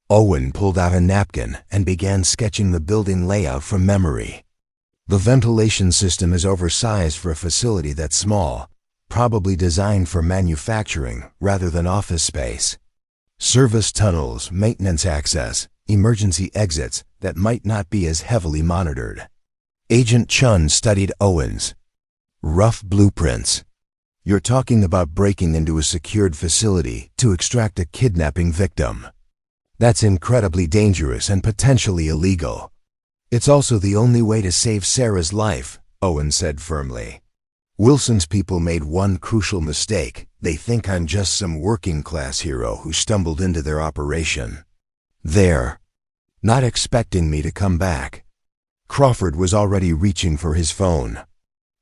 Owen pulled out a napkin and began sketching the building layout from memory. The ventilation system is oversized for a facility that's small, probably designed for manufacturing rather than office space. Service tunnels, maintenance access, emergency exits that might not be as heavily monitored. Agent Chun studied Owen's rough blueprints. You're talking about breaking into a secured facility to extract a kidnapping victim. That's incredibly dangerous and potentially illegal. It's also the only way to save Sarah's life, Owen said firmly. Wilson's people made one crucial mistake. They think I'm just some working-class hero who stumbled into their operation. They're not expecting me to come back. Crawford was already reaching for his phone.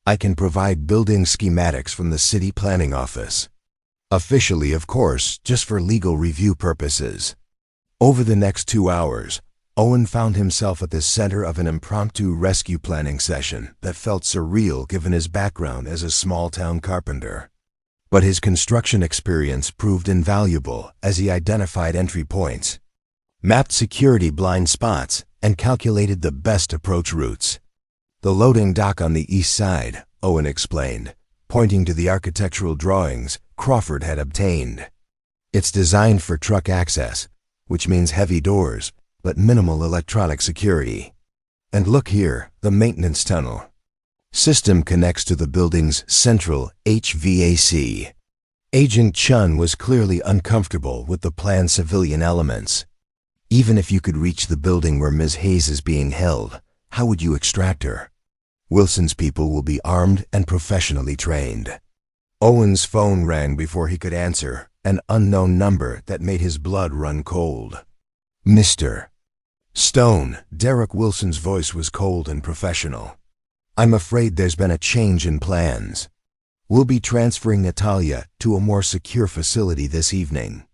I can provide building schematics from the city planning office. Officially, of course, just for legal review purposes. Over the next 2 hours, Owen found himself at the center of an impromptu rescue planning session that felt surreal given his background as a small-town carpenter. But his construction experience proved invaluable as he identified entry points. mapped security blind spots, and calculated the best approach routes. The loading dock on the east side, Owen explained, pointing to the architectural drawings Crawford had obtained. It's designed for truck access, which means heavy doors, but minimal electronic security. And look here, the maintenance tunnel. System connects to the building's central HVAC. Agent Chun was clearly uncomfortable with the plan's civilian elements. Even if you could reach the building where Ms. Hayes is being held, how would you extract her? Wilson's people will be armed and professionally trained. Owen's phone rang before he could answer, an unknown number that made his blood run cold. Mr. Stone, Derek Wilson's voice was cold and professional. I'm afraid there's been a change in plans. We'll be transferring Natalia to a more secure facility this evening.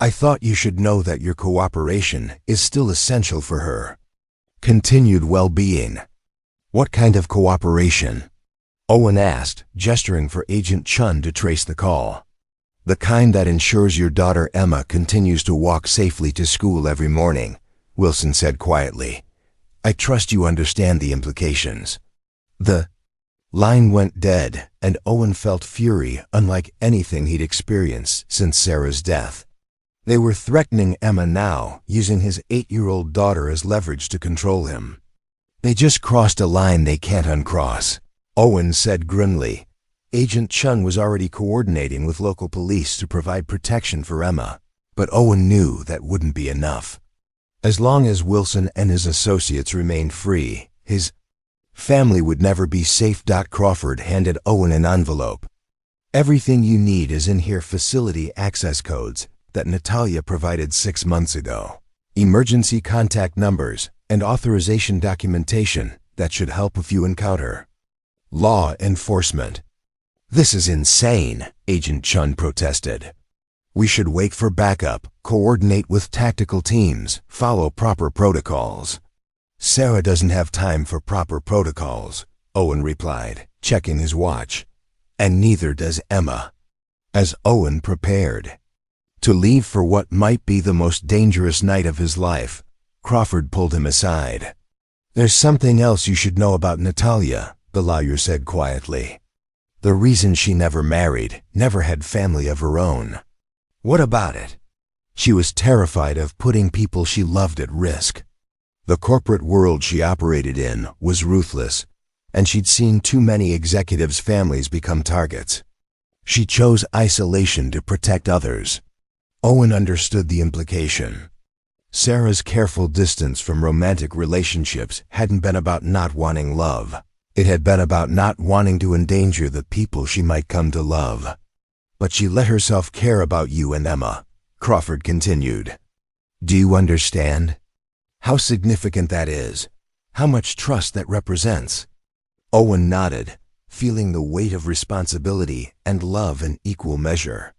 I thought you should know that your cooperation is still essential for her continued well-being. What kind of cooperation? Owen asked, gesturing for Agent Chun to trace the call. The kind that ensures your daughter Emma continues to walk safely to school every morning, Wilson said quietly. I trust you understand the implications. The line went dead, and Owen felt fury unlike anything he'd experienced since Sarah's death. They were threatening Emma now, using his 8-year-old daughter as leverage to control him. They just crossed a line they can't uncross, Owen said grimly. Agent Chun was already coordinating with local police to provide protection for Emma, but Owen knew that wouldn't be enough. As long as Wilson and his associates remained free, his family would never be safe. Crawford handed Owen an envelope. Everything you need is in here. Facility access codes that Natalia provided 6 months ago. Emergency contact numbers and authorization documentation that should help if you encounter law enforcement. This is insane, Agent Chun protested. We should wait for backup, coordinate with tactical teams, follow proper protocols. Sarah doesn't have time for proper protocols, Owen replied, checking his watch. And neither does Emma. As Owen prepared to leave for what might be the most dangerous night of his life, Crawford pulled him aside. There's something else you should know about Natalia, the lawyer said quietly. The reason she never married, never had family of her own. What about it? She was terrified of putting people she loved at risk. The corporate world she operated in was ruthless, and she'd seen too many executives' families become targets. She chose isolation to protect others. Owen understood the implication. Sarah's careful distance from romantic relationships hadn't been about not wanting love. It had been about not wanting to endanger the people she might come to love. But she let herself care about you and Emma, Crawford continued. Do you understand? How significant that is? How much trust that represents? Owen nodded, feeling the weight of responsibility and love in equal measure.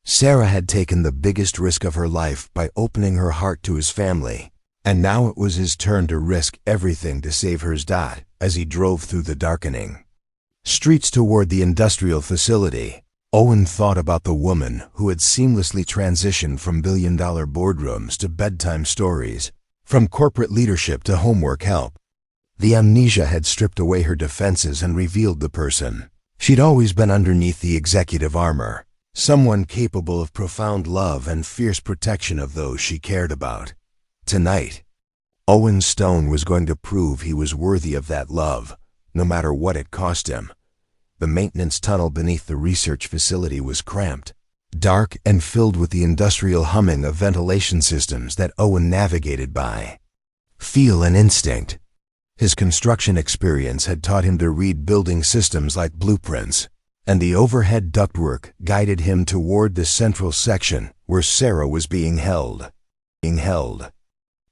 Sarah had taken the biggest risk of her life by opening her heart to his family, and now it was his turn to risk everything to save hers. As he drove through the darkening streets toward the industrial facility, Owen thought about the woman who had seamlessly transitioned from billion-dollar boardrooms to bedtime stories, from corporate leadership to homework help. The amnesia had stripped away her defenses and revealed the person she'd always been underneath the executive armor. Someone capable of profound love and fierce protection of those she cared about. Tonight, Owen Stone was going to prove he was worthy of that love, no matter what it cost him. The maintenance tunnel beneath the research facility was cramped, dark and filled with the industrial humming of ventilation systems that Owen navigated by feel and instinct. His construction experience had taught him to read building systems like blueprints, and the overhead ductwork guided him toward the central section where Sarah was being held.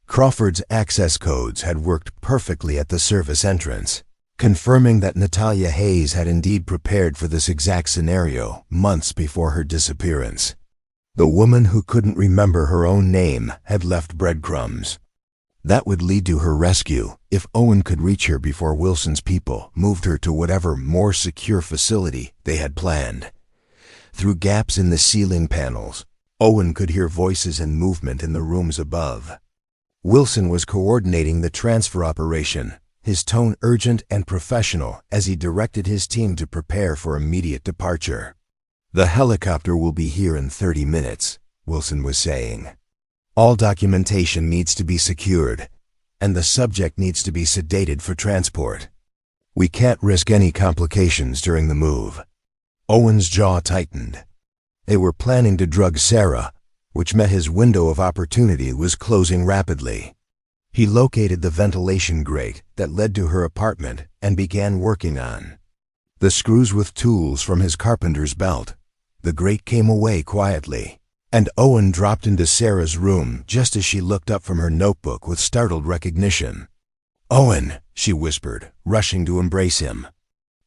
Crawford's access codes had worked perfectly at the service entrance, confirming that Natalia Hayes had indeed prepared for this exact scenario months before her disappearance. The woman who couldn't remember her own name had left breadcrumbs. That would lead to her rescue if Owen could reach her before Wilson's people moved her to whatever more secure facility they had planned. Through gaps in the ceiling panels, Owen could hear voices and movement in the rooms above. Wilson was coordinating the transfer operation, his tone urgent and professional as he directed his team to prepare for immediate departure. "The helicopter will be here in 30 minutes, Wilson was saying. "All documentation needs to be secured, and the subject needs to be sedated for transport. We can't risk any complications during the move." Owen's jaw tightened. They were planning to drug Sarah, which meant his window of opportunity was closing rapidly. He located the ventilation grate that led to her apartment and began working on the screws with tools from his carpenter's belt. The grate came away quietly, and Owen dropped into Sarah's room just as she looked up from her notebook with startled recognition. "Owen," she whispered, rushing to embrace him.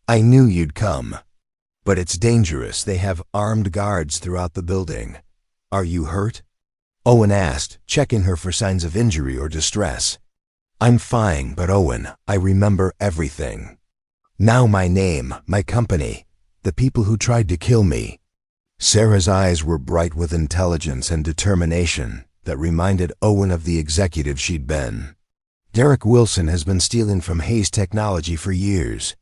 "I knew you'd come. But it's dangerous. They have armed guards throughout the building. Are you hurt?" Owen asked, checking her for signs of injury or distress. "I'm fine, but Owen, I remember everything. Now my name, my company, the people who tried to kill me." Sarah's eyes were bright with intelligence and determination that reminded Owen of the executive she'd been. "Derek Wilson has been stealing from Hayes Technology for years.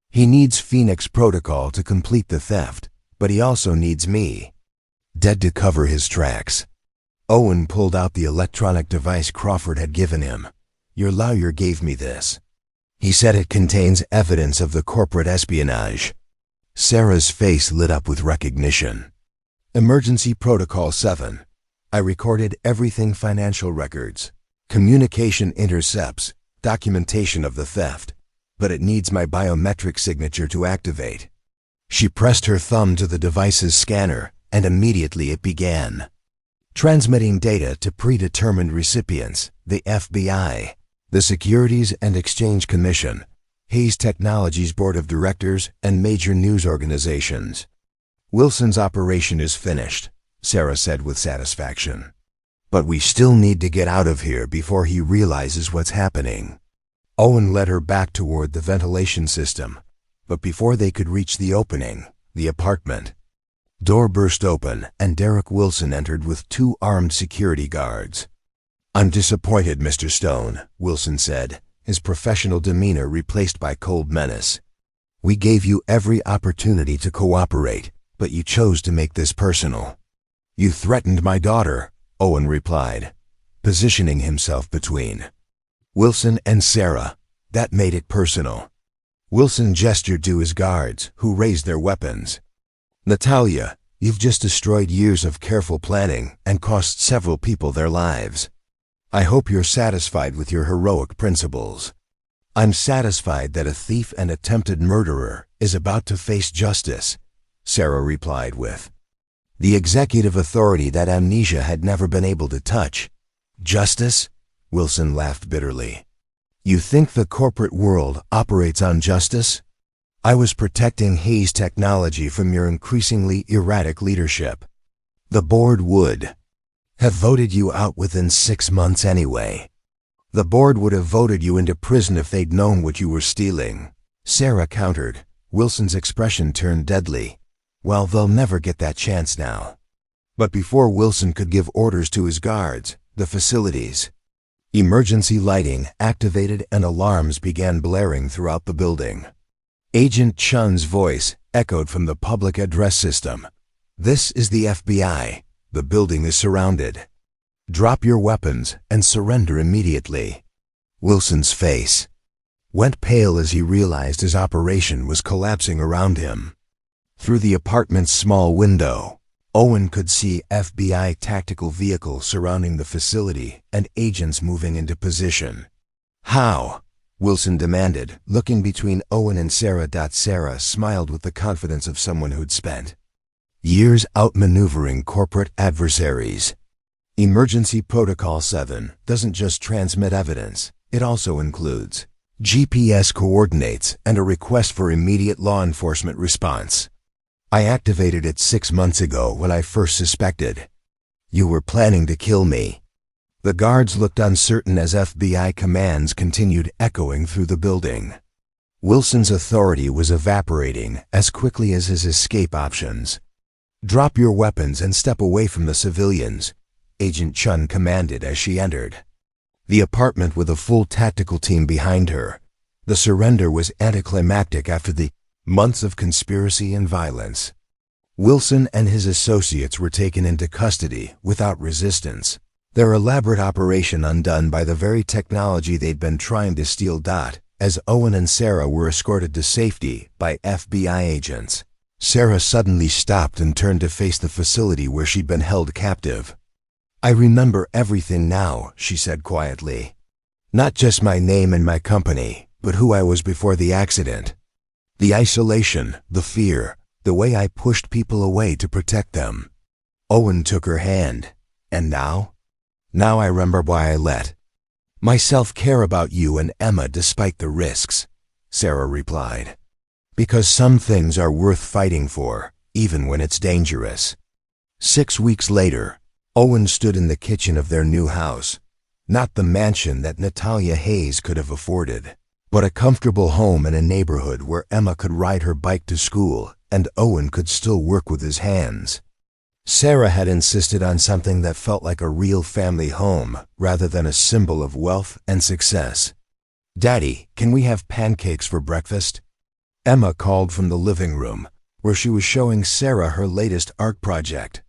He needs Phoenix Protocol to complete the theft, but he also needs me, dead to cover his tracks." Owen pulled out the electronic device Crawford had given him. "Your lawyer gave me this. He said it contains evidence of the corporate espionage." Sarah's face lit up with recognition. "Emergency Protocol 7. I recorded everything: financial records, communication intercepts, documentation of the theft, but it needs my biometric signature to activate." She pressed her thumb to the device's scanner, and immediately it began transmitting data to predetermined recipients: the FBI, the Securities and Exchange Commission, Hayes Technology's Board of Directors, and major news organizations. "Wilson's operation is finished," Sarah said with satisfaction. "But we still need to get out of here before he realizes what's happening." Owen led her back toward the ventilation system, but before they could reach the opening, the apartment door burst open and Derek Wilson entered with 2 armed security guards. "I'm disappointed, Mr. Stone," Wilson said, his professional demeanor replaced by cold menace. "We gave you every opportunity to cooperate, but you chose to make this personal." "You threatened my daughter," Owen replied, positioning himself between Wilson and Sarah. That made it personal. Wilson gestured to his guards, who raised their weapons. "Natalia, you've just destroyed years of careful planning and cost several people their lives. I hope you're satisfied with your heroic principles." "I'm satisfied that a thief and attempted murderer is about to face justice," Sarah replied with the executive authority that amnesia had never been able to touch. "Justice?" Wilson laughed bitterly. "You think the corporate world operates on justice? I was protecting Hayes Technology from your increasingly erratic leadership. The board would have voted you out within 6 months anyway. The board would have voted you into prison if they'd known what you were stealing," Sarah countered. Wilson's expression turned deadly. "Well, they'll never get that chance now." But before Wilson could give orders to his guards, the facilities emergency lighting activated and alarms began blaring throughout the building. Agent Chun's voice echoed from the public address system. "This is the FBI. The building is surrounded. Drop your weapons and surrender immediately." Wilson's face went pale as he realized his operation was collapsing around him. Through the apartment's small window, Owen could see FBI tactical vehicles surrounding the facility and agents moving into position. "How?" Wilson demanded, looking between Owen and Sarah. Sarah smiled with the confidence of someone who'd spent years outmaneuvering corporate adversaries. "Emergency Protocol 7 doesn't just transmit evidence, it also includes GPS coordinates and a request for immediate law enforcement response. I activated it 6 months ago when I first suspected you were planning to kill me." The guards looked uncertain as FBI commands continued echoing through the building. Wilson's authority was evaporating as quickly as his escape options. "Drop your weapons and step away from the civilians," Agent Chun commanded as she entered. The apartment with a full tactical team behind her. The surrender was anticlimactic after the months of conspiracy and violence. Wilson and his associates were taken into custody without resistance, their elaborate operation undone by the very technology they'd been trying to steal. As Owen and Sarah were escorted to safety by FBI agents, Sarah suddenly stopped and turned to face the facility where she'd been held captive. "I remember everything now," she said quietly. "Not just my name and my company, but who I was before the accident. The isolation, the fear, the way I pushed people away to protect them." Owen took her hand. "And now? Now I remember why I let myself care about you and Emma despite the risks," Sarah replied. "Because some things are worth fighting for, even when it's dangerous." 6 weeks later, Owen stood in the kitchen of their new house. Not the mansion that Natalia Hayes could have afforded, but a comfortable home in a neighborhood where Emma could ride her bike to school and Owen could still work with his hands. Sarah had insisted on something that felt like a real family home rather than a symbol of wealth and success. "Daddy, can we have pancakes for breakfast?" Emma called from the living room, where she was showing Sarah her latest art project.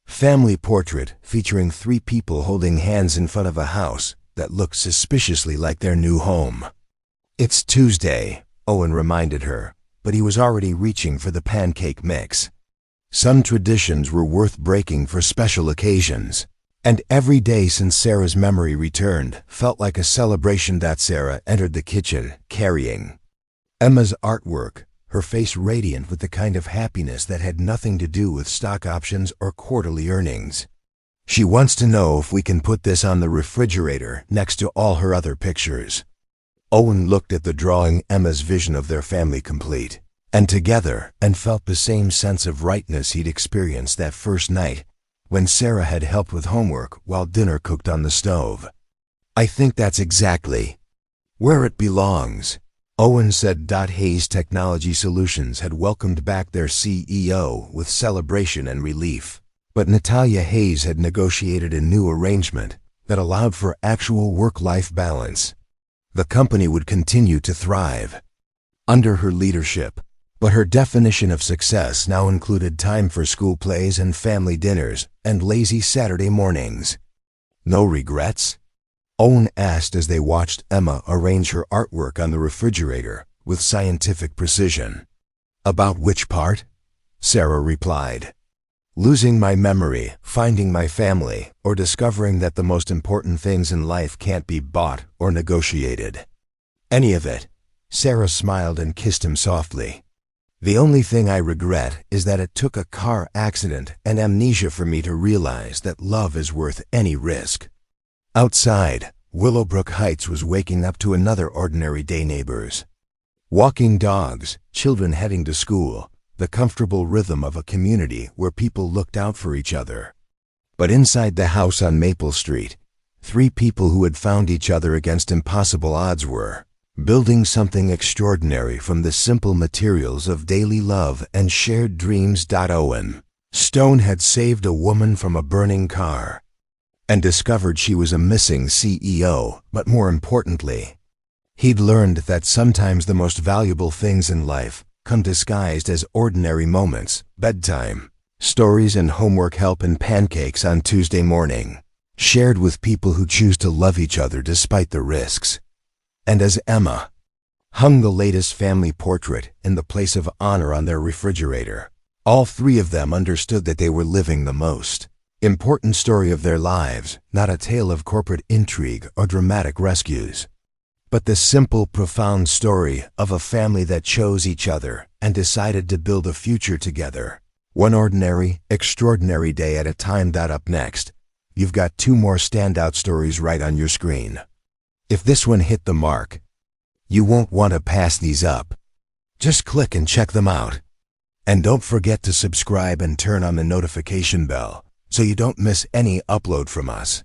Family portrait featuring 3 people holding hands in front of a house that looked suspiciously like their new home. "It's Tuesday," Owen reminded her, but he was already reaching for the pancake mix. Some traditions were worth breaking for special occasions, and every day since Sarah's memory returned felt like a celebration. Sarah entered the kitchen, carrying Emma's artwork, her face radiant with the kind of happiness that had nothing to do with stock options or quarterly earnings. "She wants to know if we can put this on the refrigerator next to all her other pictures." Owen looked at the drawing, Emma's vision of their family complete, and together, and felt the same sense of rightness he'd experienced that first night when Sarah had helped with homework while dinner cooked on the stove. "I think that's exactly where it belongs," Owen said. Hayes Technology Solutions had welcomed back their CEO with celebration and relief, but Natalia Hayes had negotiated a new arrangement that allowed for actual work-life balance. The company would continue to thrive under her leadership, but her definition of success now included time for school plays and family dinners and lazy Saturday mornings. "No regrets?" Owen asked as they watched Emma arrange her artwork on the refrigerator with scientific precision. "About which part?" Sarah replied. "Losing my memory, finding my family, or discovering that the most important things in life can't be bought or negotiated." "Any of it." Sarah smiled and kissed him softly. "The only thing I regret is that it took a car accident and amnesia for me to realize that love is worth any risk." Outside, Willowbrook Heights was waking up to another ordinary day. Neighbors walking dogs, children heading to school, the comfortable rhythm of a community where people looked out for each other. But inside the house on Maple Street, 3 people who had found each other against impossible odds were building something extraordinary from the simple materials of daily love and shared dreams. Owen Stone had saved a woman from a burning car and discovered she was a missing CEO, but more importantly, he'd learned that sometimes the most valuable things in life come disguised as ordinary moments. Bedtime stories and homework help and pancakes on Tuesday morning, shared with people who choose to love each other despite the risks. And as Emma hung the latest family portrait in the place of honor on their refrigerator, all 3 of them understood that they were living the most important story of their lives, not a tale of corporate intrigue or dramatic rescues, but the simple, profound story of a family that chose each other and decided to build a future together. One ordinary, extraordinary day at a time. Up next, you've got 2 more standout stories right on your screen. If this one hit the mark, you won't want to pass these up. Just click and check them out. And don't forget to subscribe and turn on the notification bell so you don't miss any upload from us.